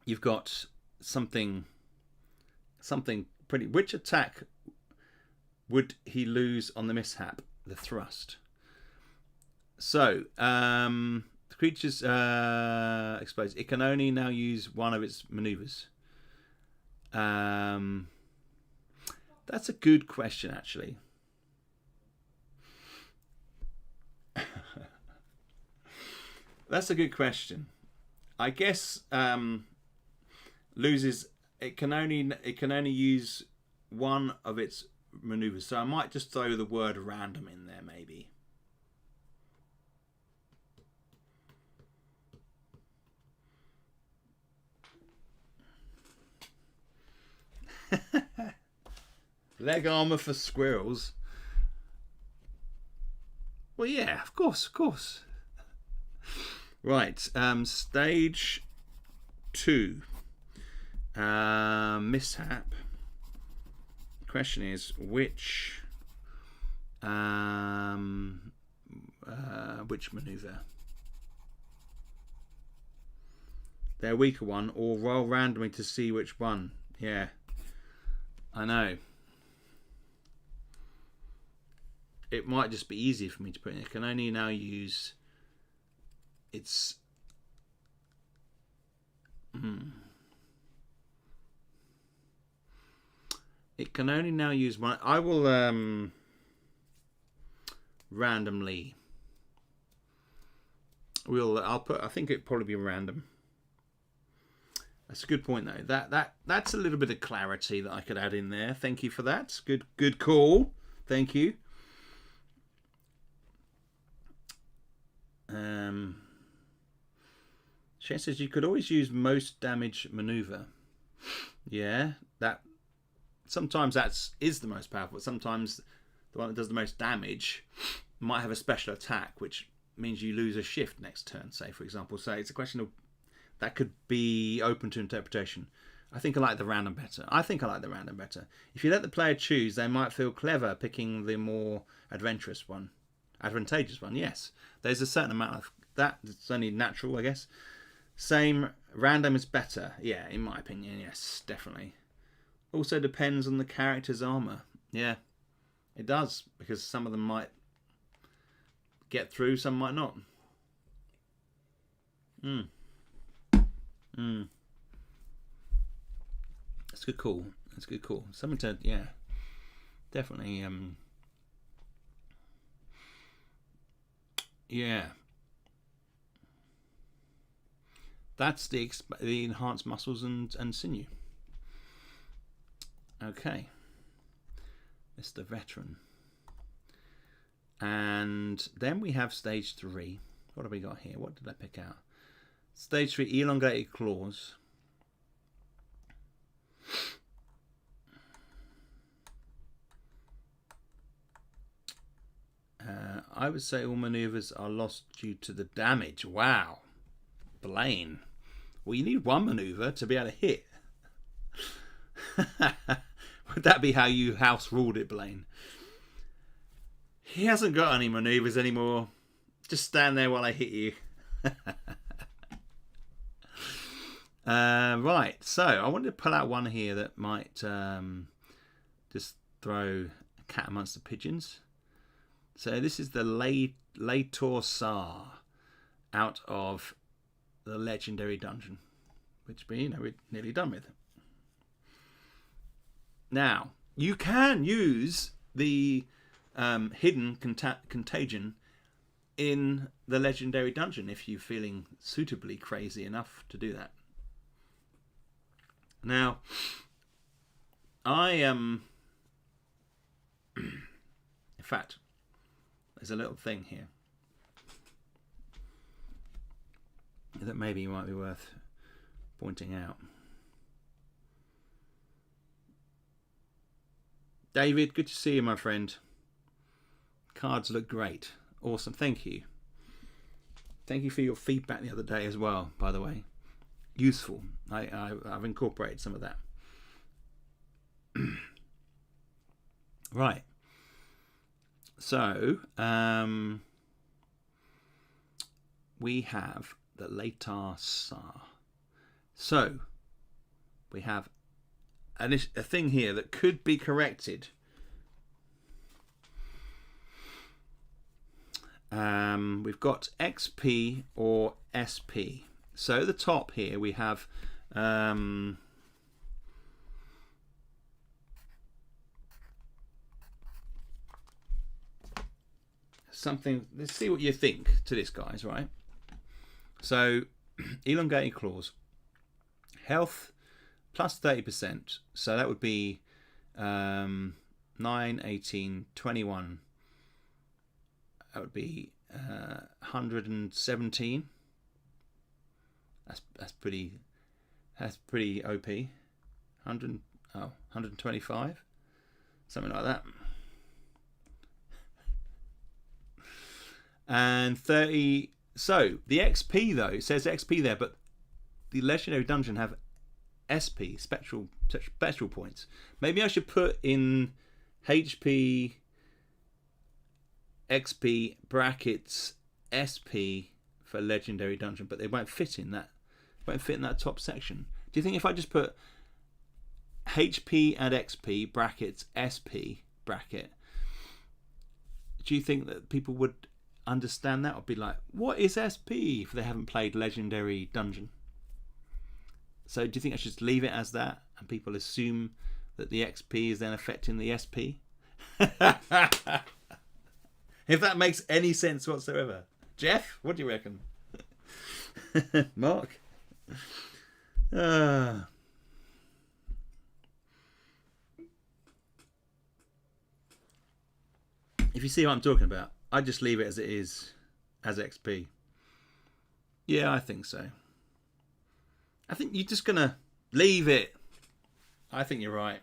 you've got something pretty. Which attack would he lose on the mishap? The thrust. So, the creature's explodes. It can only now use one of its maneuvers. That's a good question, actually. That's a good question. I guess loses. It can only use one of its maneuvers. So I might just throw the word random in there, maybe. Leg armor for squirrels. Well, yeah, of course. Right, stage 2. Mishap. Question is which maneuver? Their weaker one, or roll randomly to see which one. Yeah, I know. It might just be easier for me to put in. It can only now use its. It can only now use one. I will randomly. I'll put. I think it'd probably be random. That's a good point, though. That's a little bit of clarity that I could add in there. Thank you for that. Good call. Thank you. She says you could always use most damage maneuver. Yeah, sometimes is the most powerful. Sometimes the one that does the most damage might have a special attack, which means you lose a shift next turn, say, for example. So it's a question of that could be open to interpretation. I think I like the random better. If you let the player choose, they might feel clever picking the more adventageous one. Yes. There's a certain amount of that. It's only natural, I guess. Same, random is better. Yeah, in my opinion, yes, definitely. Also depends on the character's armor. Yeah, it does, because some of them might get through, some might not. That's a good call. Something to, yeah, definitely. Yeah. That's the enhanced muscles and sinew. Okay. Mr. Veteran. And then we have stage 3. What have we got here? What did I pick out? Stage 3, elongated claws. I would say all maneuvers are lost due to the damage. Wow. Blaine. Well, you need one maneuver to be able to hit. Would that be how you house ruled it, Blaine? He hasn't got any maneuvers anymore. Just stand there while I hit you. Right, so I wanted to pull out one here that might just throw a cat amongst the pigeons. So this is the Lator Sar out of the Legendary Dungeon, which we're nearly done with. Now, you can use the Hidden Contagion in the Legendary Dungeon if you're feeling suitably crazy enough to do that. Now, in fact, there's a little thing here that maybe might be worth pointing out. David, good to see you, my friend. Cards look great. Awesome. Thank you. Thank you for your feedback the other day as well, by the way. Useful. I've incorporated some of that. Right. So, we have the Latar Sar. So, we have a thing here that could be corrected. We've got XP or SP. So at the top here we have something. Let's see what you think to this, guys. Right. So elongated claws, health plus 30%. So that would be 9, 18, 21. That would be 117. That's pretty OP. 125, something like that. And 30. So the XP though, it says XP there, but the Legendary Dungeon have SP, spectral points. Maybe I should put in HP, XP brackets SP for Legendary Dungeon, but they won't fit in that. Top section. Do you think if I just put HP and XP brackets SP bracket, do you think that people would understand that? Or be like, what is SP if they haven't played Legendary Dungeon? So do you think I should just leave it as that and people assume that the XP is then affecting the SP? If that makes any sense whatsoever. Jeff, what do you reckon? Mark? If you see what I'm talking about, I just leave it as it is, as XP. Yeah, I think so. I think you're just going to leave it. I think you're right.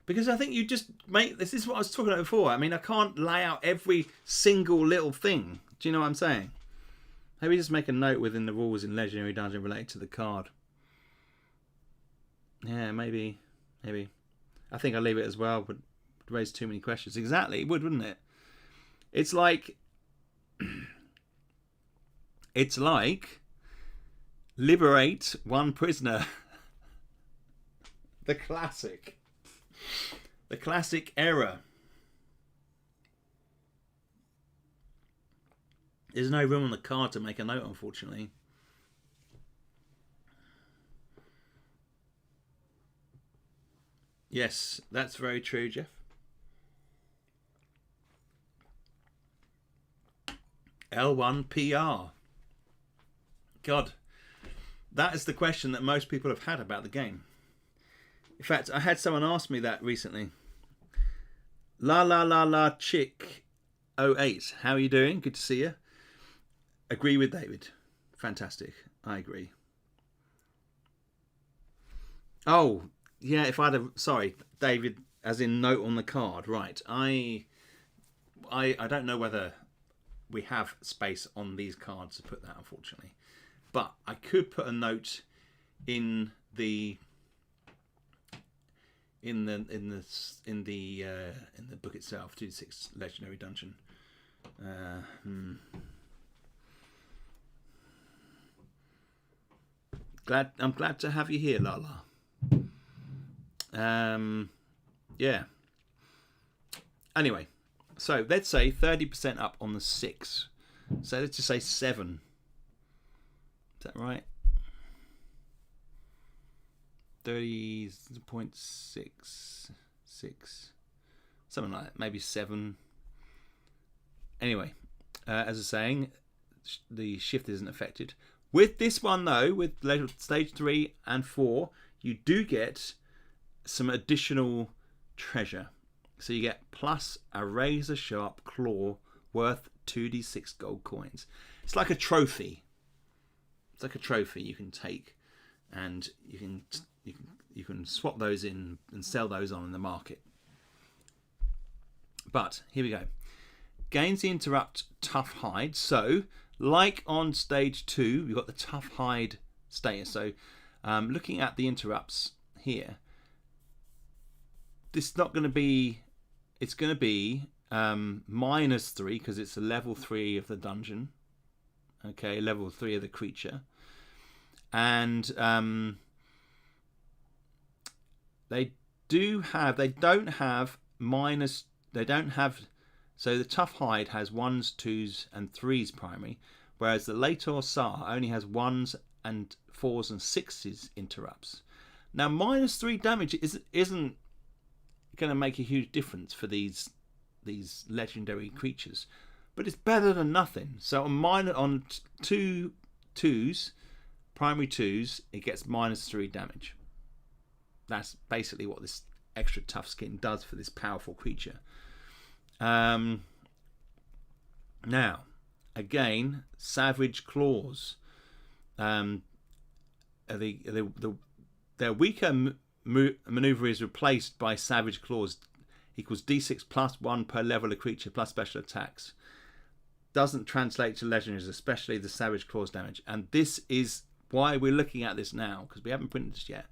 Because I think you just make... This is what I was talking about before. I mean, I can't lay out every single little thing. Do you know what I'm saying? Maybe just make a note within the rules in Legendary Dungeon related to the card. Yeah, maybe. I think I'll leave it as well, but raise too many questions. Exactly, it would, wouldn't it? It's like... It's like... Liberate one prisoner. The classic. The classic error. There's no room on the card to make a note, unfortunately. Yes, that's very true, Jeff. L1PR. God, that is the question that most people have had about the game. In fact, I had someone ask me that recently. La chick 08. How are you doing? Good to see you. Agree with David. Fantastic. I agree. Oh, yeah, if I'd have... Sorry, David, as in note on the card. Right. I don't know whether we have space on these cards to put that, unfortunately. But I could put a note in the book itself, 2-6 Legendary Dungeon. I'm glad to have you here, Lala. Yeah. Anyway, so let's say 30% up on the 6. So let's just say 7. Is that right? 30.66, something like that. Maybe 7. Anyway, as I was saying, the shift isn't affected. With this one though, with stage 3 and 4, you do get some additional treasure. So you get plus a razor sharp claw worth 2d6 gold coins. It's like a trophy. It's like a trophy you can take, and you can swap those in and sell those on in the market. But here we go. Gains the interrupt tough hide. So like on stage 2, we've got the tough hide status. So looking at the interrupts here, this is not going to be, it's going to be -3 because it's a level 3 of the dungeon. Okay, level 3 of the creature. And they don't have, so the tough hide has 1s, 2s and 3s primary, whereas the Lator Sar only has 1s and 4s and 6s interrupts. Now -3 damage isn't going to make a huge difference for these legendary creatures, but it's better than nothing. So on 2 2s, primary 2s, it gets -3 damage. That's basically what this extra tough skin does for this powerful creature. Now, again, Savage Claws. Their weaker maneuver is replaced by Savage Claws. Equals d6 +1 per level of creature plus special attacks. Doesn't translate to legendaries, especially the Savage Claws damage. And this is why we're looking at this now, because we haven't printed this yet.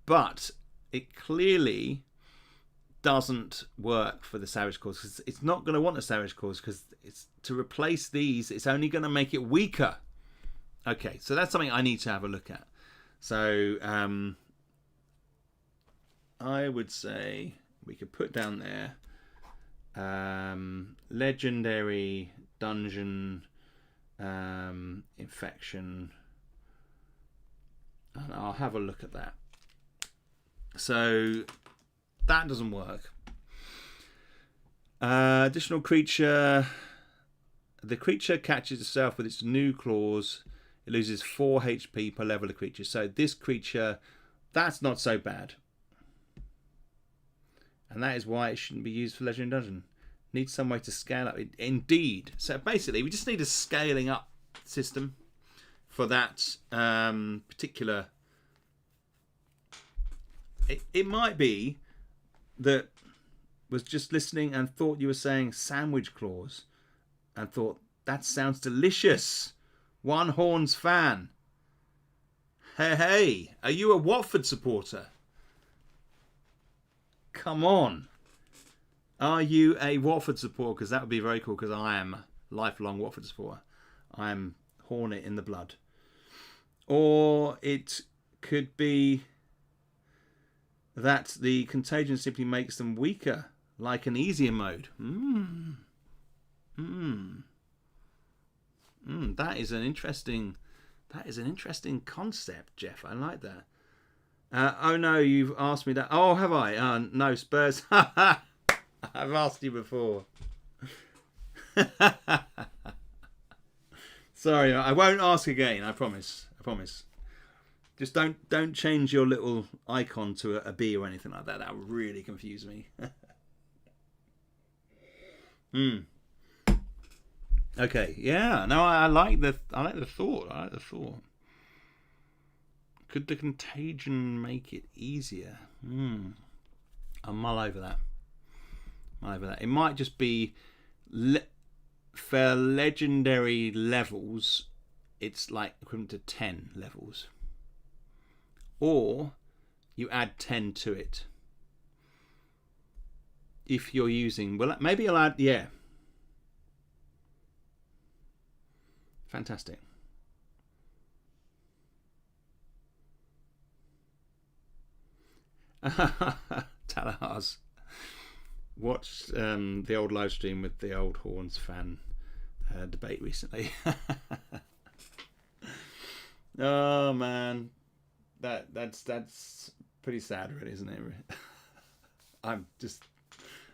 But it clearly doesn't work for the Savage Claws, because it's not going to want a Savage Claws, because it's to replace these, it's only going to make it weaker. Okay, so that's something I need to have a look at. So I would say we could put down there Legendary Dungeon Infection, and I'll have a look at that. So that doesn't work. Additional creature. The creature catches itself with its new claws. It loses 4 HP per level of creature. So this creature, that's not so bad. And that is why it shouldn't be used for Legendary Dungeon. Needs some way to scale up. Indeed. So basically, we just need a scaling up system for that particular. It might be that was just listening and thought you were saying sandwich claws, and thought that sounds delicious. One Horns fan. Hey, are you a Watford supporter? Come on. Are you a Watford supporter? Because that would be very cool, because I am a lifelong Watford supporter. I am Hornet in the blood. Or it could be that the contagion simply makes them weaker, like an easier mode. That is an interesting concept, Jeff. I like that. Oh no, you've asked me that. Oh, have I? No, Spurs. I've asked you before. Sorry, I won't ask again. I promise. Just don't change your little icon to a B or anything like that. That would really confuse me. Okay, yeah. No, I like the thought. Could the contagion make it easier? I'll mull over that. It might just be for legendary levels. It's like equivalent to 10 levels. Or you add 10 to it. If you're using, well, maybe I'll add, yeah. Fantastic. Talahars. Watched the old live stream with the old Horns fan debate recently. Oh man, that's pretty sad, really, isn't it? I'm just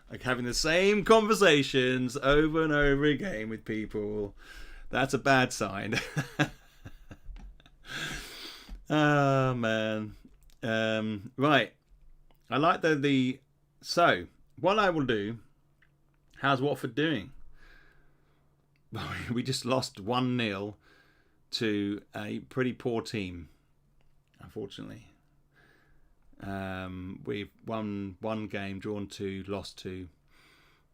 like having the same conversations over and over again with people. That's a bad sign. Oh man. Right. I like the so what I will do. How's Watford doing? We just lost 1-0 to a pretty poor team, unfortunately. We've won 1 game, drawn 2, lost 2.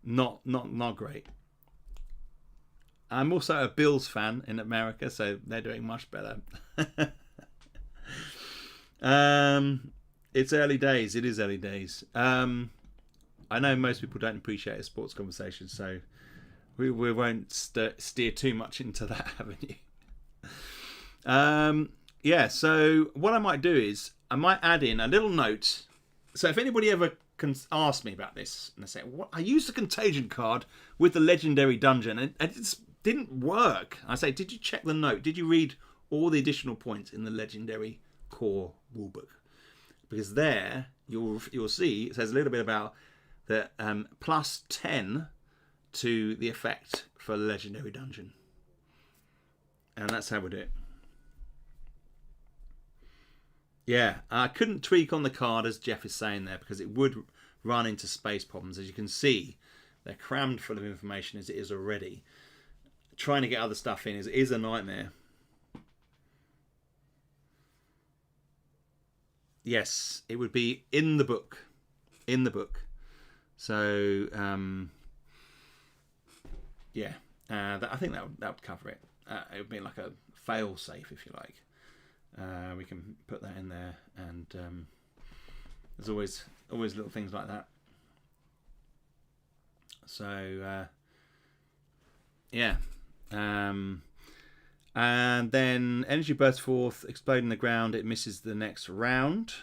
Not great. I'm also a Bills fan in America, so they're doing much better. It's early days. It is early days. I know most people don't appreciate a sports conversation, so we won't steer too much into that avenue. Yeah, so what I might do is I might add in a little note. So if anybody ever can ask me about this and they say, "What? I used the Contagion card with the Legendary Dungeon and it didn't work." I say, "Did you check the note? Did you read all the additional points in the Legendary Core rulebook?" Because there you'll see it says a little bit about the plus 10 to the effect for the Legendary Dungeon, and that's how we do it. Yeah, I couldn't tweak on the card, as Jeff is saying there, because it would run into space problems. As you can see, they're crammed full of information as it is already. Trying to get other stuff in is a nightmare. Yes, it would be in the book. In the book. So, yeah, I think that would cover it. It would be like a fail safe, if you like. We can put that in there, and there's always little things like that. So yeah, and then energy bursts forth, exploding the ground. It misses the next round.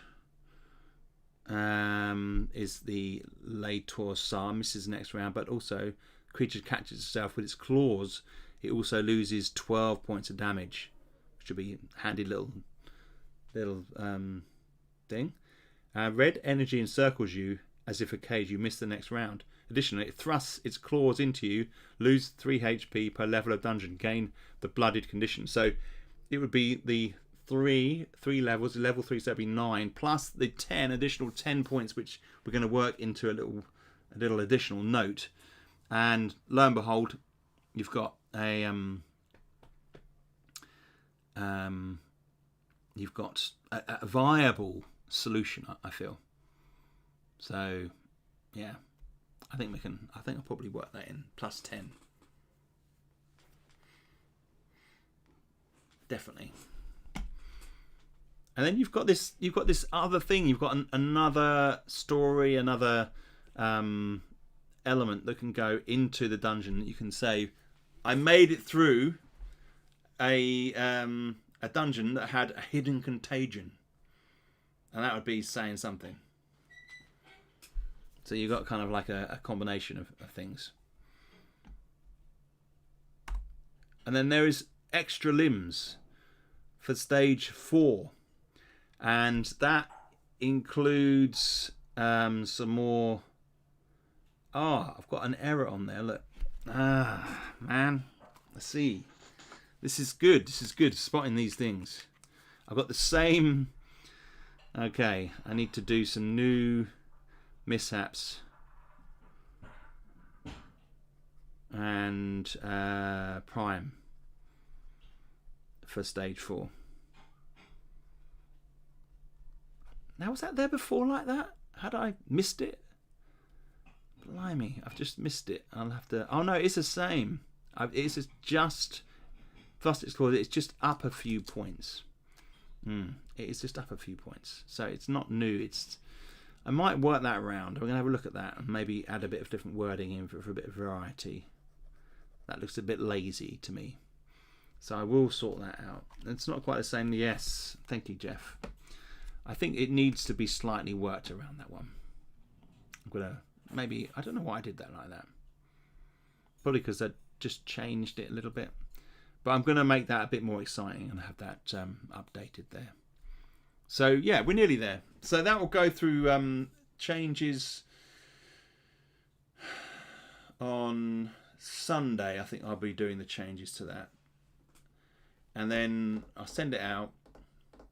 Is the Lator Sar, misses the next round, but also creature catches itself with its claws. It also loses 12 points of damage. Should be a handy little thing. Red energy encircles you as if a cage. You miss the next round. Additionally, it thrusts its claws into you. Lose 3 HP per level of dungeon. Gain the blooded condition. So it would be the three levels. Level 3, so that'd be 9 plus the 10 additional 10 points, which we're going to work into a little additional note. And lo and behold, you've got a you've got a viable solution, I feel. So, yeah, I think I'll probably work that in plus 10. Definitely. And then you've got this other thing. You've got another story, another element that can go into the dungeon. You can say, I made it through a dungeon that had a hidden contagion, and that would be saying something. So you've got kind of like a combination of things. And then there is extra limbs for stage 4, and that includes some more. I've got an error on there. Look, man, let's see. This is good. Spotting these things. I've got the same. Okay, I need to do some new mishaps. And prime for stage 4. Now, was that there before like that? Had I missed it? Blimey, I've just missed it. I'll have to. Oh no, it's the same. It's just. Plus, it's just up a few points. It's just up a few points. So it's not new. I might work that around. I'm going to have a look at that and maybe add a bit of different wording in for a bit of variety. That looks a bit lazy to me. So I will sort that out. It's not quite the same. Yes. Thank you, Jeff. I think it needs to be slightly worked around that one. I'm gonna maybe, I don't know why I did that like that. Probably because I just changed it a little bit. But I'm going to make that a bit more exciting and have that updated there. So yeah, we're nearly there. So that will go through changes on Sunday. I think I'll be doing the changes to that. And then I'll send it out.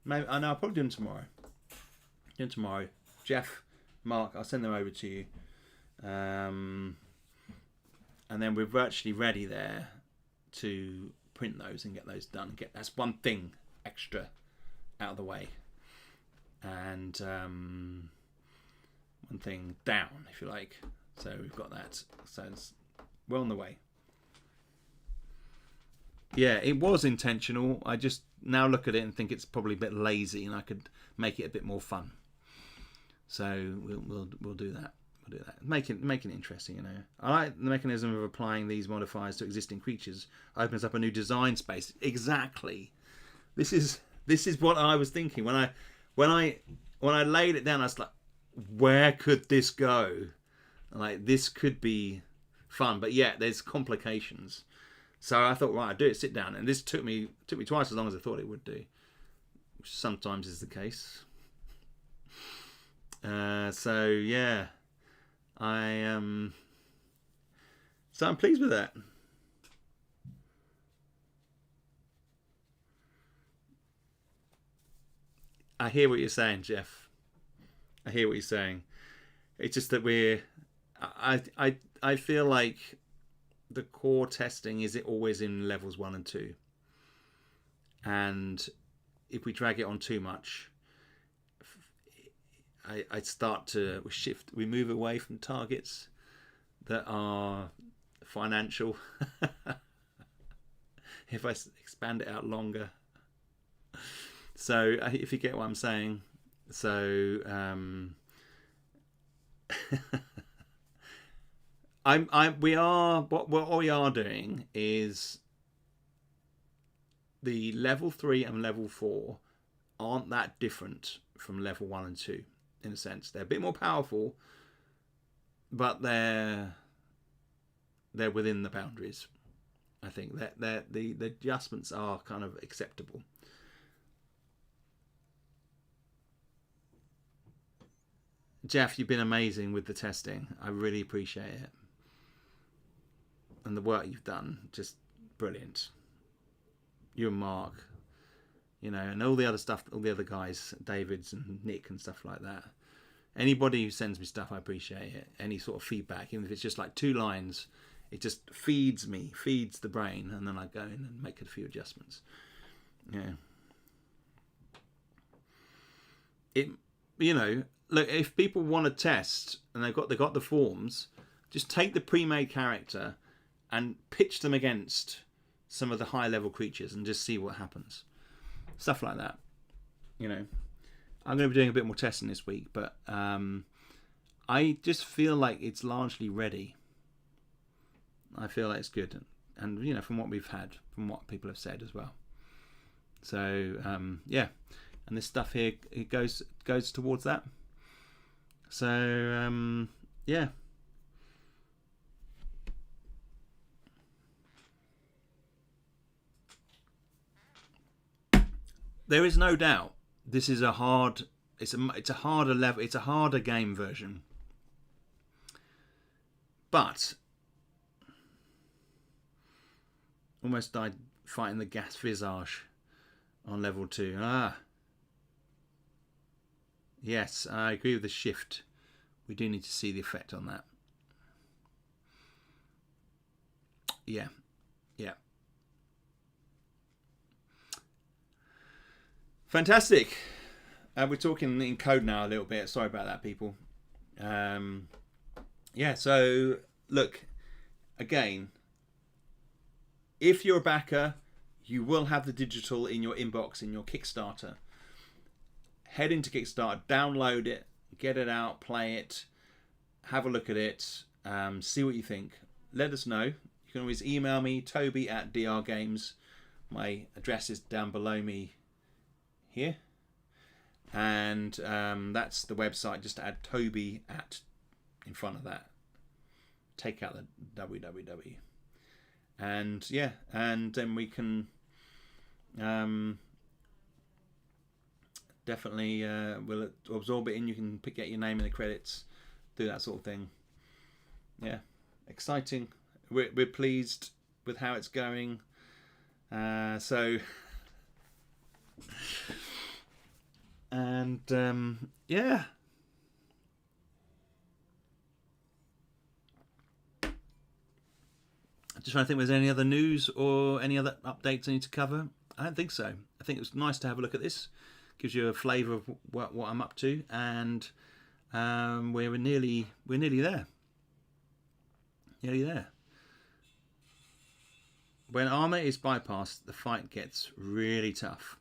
Maybe I know I'll probably do them tomorrow. Do them tomorrow. Jeff, Mark, I'll send them over to you. And then we're virtually ready there to print those and get those done. That's one thing extra out of the way. And one thing down, if you like. So we've got that. So it's well on the way. Yeah, it was intentional. I just now look at it and think it's probably a bit lazy, and I could make it a bit more fun. So we'll do that. We'll do that. Making it interesting, you know. I like the mechanism of applying these modifiers to existing creatures. Opens up a new design space. Exactly. This is what I was thinking when I laid it down. I was like, where could this go? Like, this could be fun, but yeah, there's complications. So I thought, right, I'd do it, sit down, and this took me twice as long as I thought it would do, which sometimes is the case. So yeah, so I'm pleased with that. I hear what you're saying, Jeff. I hear what you're saying. It's just that I feel like the core testing is it always in levels 1 and 2, and if we drag it on too much, I start to we move away from targets that are financial. If I expand it out longer. So if you get what I'm saying. So what we are doing is the level 3 and level 4 aren't that different from level 1 and 2 in a sense. They're a bit more powerful, but they're within the boundaries. I think that the adjustments are kind of acceptable. Jeff, you've been amazing with the testing. I really appreciate it. And the work you've done, just brilliant. You and Mark, you know, and all the other stuff, all the other guys, David's and Nick and stuff like that. Anybody who sends me stuff, I appreciate it. Any sort of feedback, even if it's just like 2 lines, it just feeds the brain, and then I go in and make a few adjustments. Yeah. You know, look, if people want to test and they've got the forms, just take the pre-made character and pitch them against some of the high level creatures and just see what happens. Stuff like that. You know, I'm going to be doing a bit more testing this week, but I just feel like it's largely ready. I feel like it's good, and you know, from what we've had, from what people have said as well. So yeah, and this stuff here, it goes towards that. So yeah. There is no doubt this is it's a harder level, it's a harder game version. But almost died fighting the gas visage on level 2. Yes, I agree with the shift. We do need to see the effect on that. Yeah. Fantastic. We're talking in code now a little bit. Sorry about that, people. Yeah, so look, again, if you're a backer, you will have the digital in your inbox in your Kickstarter. Head into Kickstarter, download it, get it out, play it, have a look at it, see what you think. Let us know. You can always email me, Toby@drgames. My address is down below me here. And that's the website. Just add Toby at in front of that. Take out the www. And yeah, and then we can definitely we'll absorb it in. You can get your name in the credits, do that sort of thing. Yeah, exciting. We're pleased with how it's going. So and yeah. Just trying to think, was there any other news or any other updates I need to cover? I don't think so. I think it was nice to have a look at this. Gives you a flavour of what I'm up to, and we're nearly there. Nearly there. When armour is bypassed, the fight gets really tough.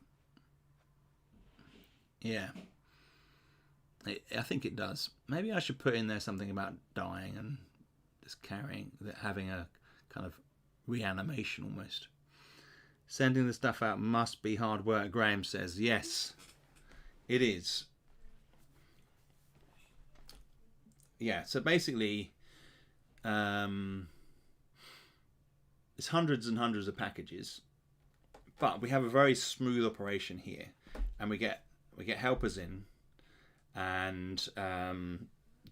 Yeah. I think it does. Maybe I should put in there something about dying and just having a kind of reanimation almost. Sending the stuff out must be hard work, Graham says. Yes, it is. Yeah, so basically it's hundreds and hundreds of packages, but we have a very smooth operation here, and we get helpers in, and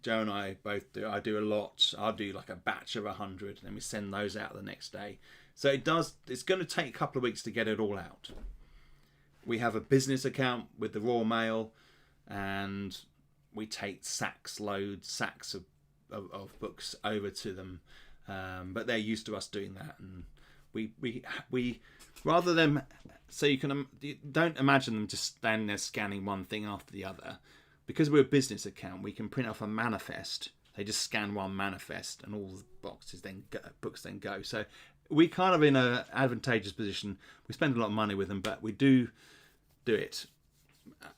Joe and I both do. I do a lot. I'll do like a batch of 100, and then we send those out the next day. So it's going to take a couple of weeks to get it all out. We have a business account with the Raw Mail, and we take sacks of books over to them. But they're used to us doing that, and we rather than, so you don't imagine them just standing there scanning one thing after the other. Because we're a business account, we can print off a manifest. They just scan one manifest, and all the books then go. So we kind of in an advantageous position. We spend a lot of money with them, but we do it.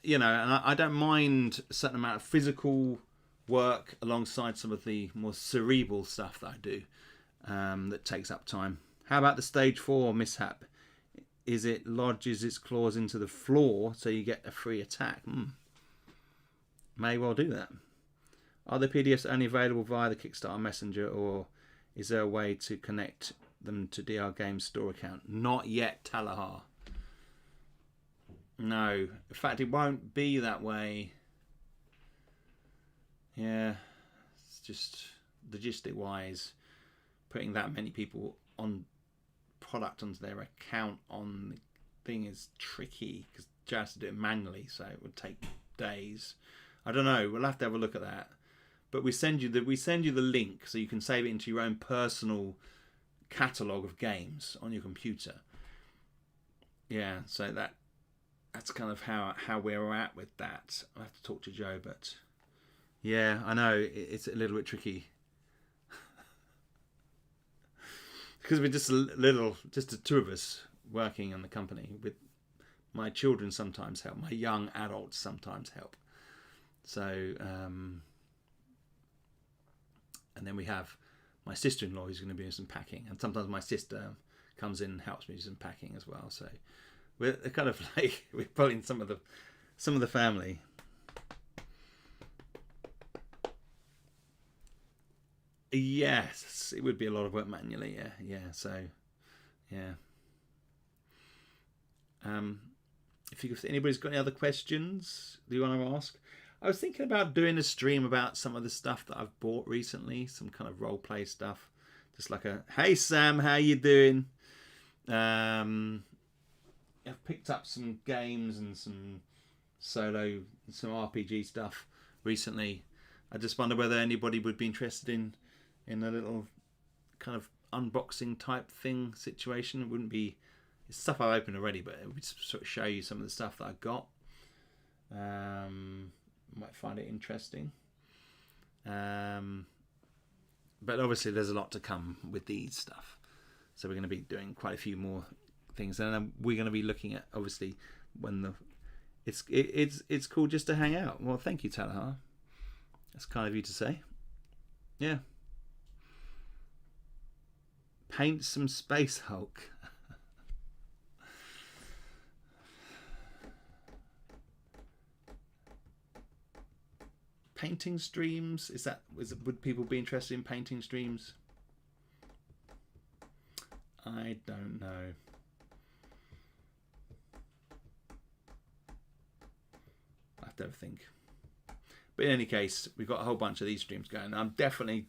And I don't mind a certain amount of physical work alongside some of the more cerebral stuff that I do that takes up time. How about the stage 4 mishap? Is it lodges its claws into the floor so you get a free attack? May well do that. Are the PDFs only available via the Kickstarter Messenger, or is there a way to connect them to DR Games store account? Not yet, Talahar. No. In fact, it won't be that way. Yeah. It's just logistic-wise, putting that many people on product onto their account on the thing is tricky, because Joe has to do it manually, so it would take days. I don't know. We'll have to have a look at that. But we send you the link so you can save it into your own personal catalogue of games on your computer. Yeah, so that's kind of how we're at with that. I'll have to talk to Joe, but yeah, I know it's a little bit tricky. Because we're just the two of us working on the company. With my children sometimes help. My young adults sometimes help. So, and then we have my sister-in-law who's going to be doing some packing, and sometimes my sister comes in and helps me do some packing as well. So we're kind of like we're pulling some of the family. Yes, it would be a lot of work manually. Yeah. So, yeah. If anybody's got any other questions do you want to ask? I was thinking about doing a stream about some of the stuff that I've bought recently, some kind of role play stuff, just like hey Sam, how you doing? I've picked up some games and some RPG stuff recently. I just wonder whether anybody would be interested in a little kind of unboxing type thing situation. It wouldn't be, it's stuff I've opened already, but it would sort of show you some of the stuff that I've got. Might find it interesting. But obviously there's a lot to come with these stuff. So we're going to be doing quite a few more things, and then we're going to be looking at obviously when it's cool just to hang out. Well, thank you, Talahar. That's kind of you to say. Yeah. Paint some Space Hulk. painting streams? Would people be interested in painting streams? I don't know. I have to have a think. But in any case, we've got a whole bunch of these streams going. I'm definitely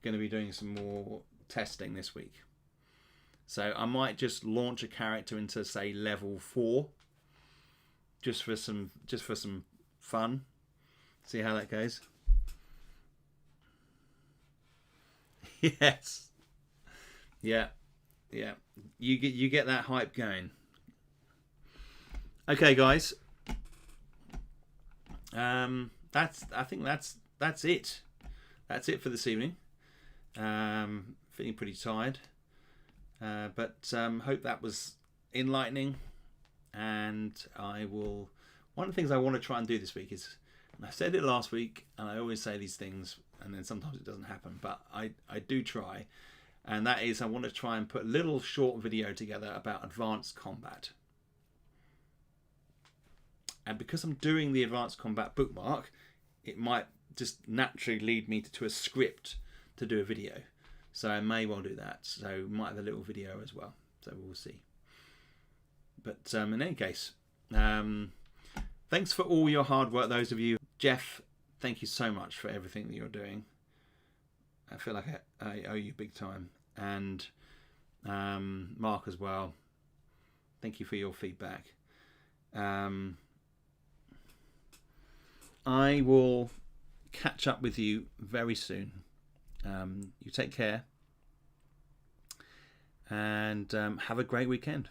going to be doing some more testing this week. So I might just launch a character into, say, level 4, just for some fun. See how that goes. Yes. Yeah. You get that hype going. Okay, guys. I think that's it. That's it for this evening. Feeling pretty tired, but hope that was enlightening. And one of the things I want to try and do this week is, and I said it last week, and I always say these things, and then sometimes it doesn't happen, but I do try, and that is I want to try and put a little short video together about advanced combat. And because I'm doing the advanced combat bookmark, it might just naturally lead me to a script to do a video. So I may well do that. So we might have a little video as well. So we'll see. But in any case, thanks for all your hard work, those of you. Jeff, thank you so much for everything that you're doing. I feel like I owe you big time. And Mark as well. Thank you for your feedback. I will catch up with you very soon. You take care. And have a great weekend.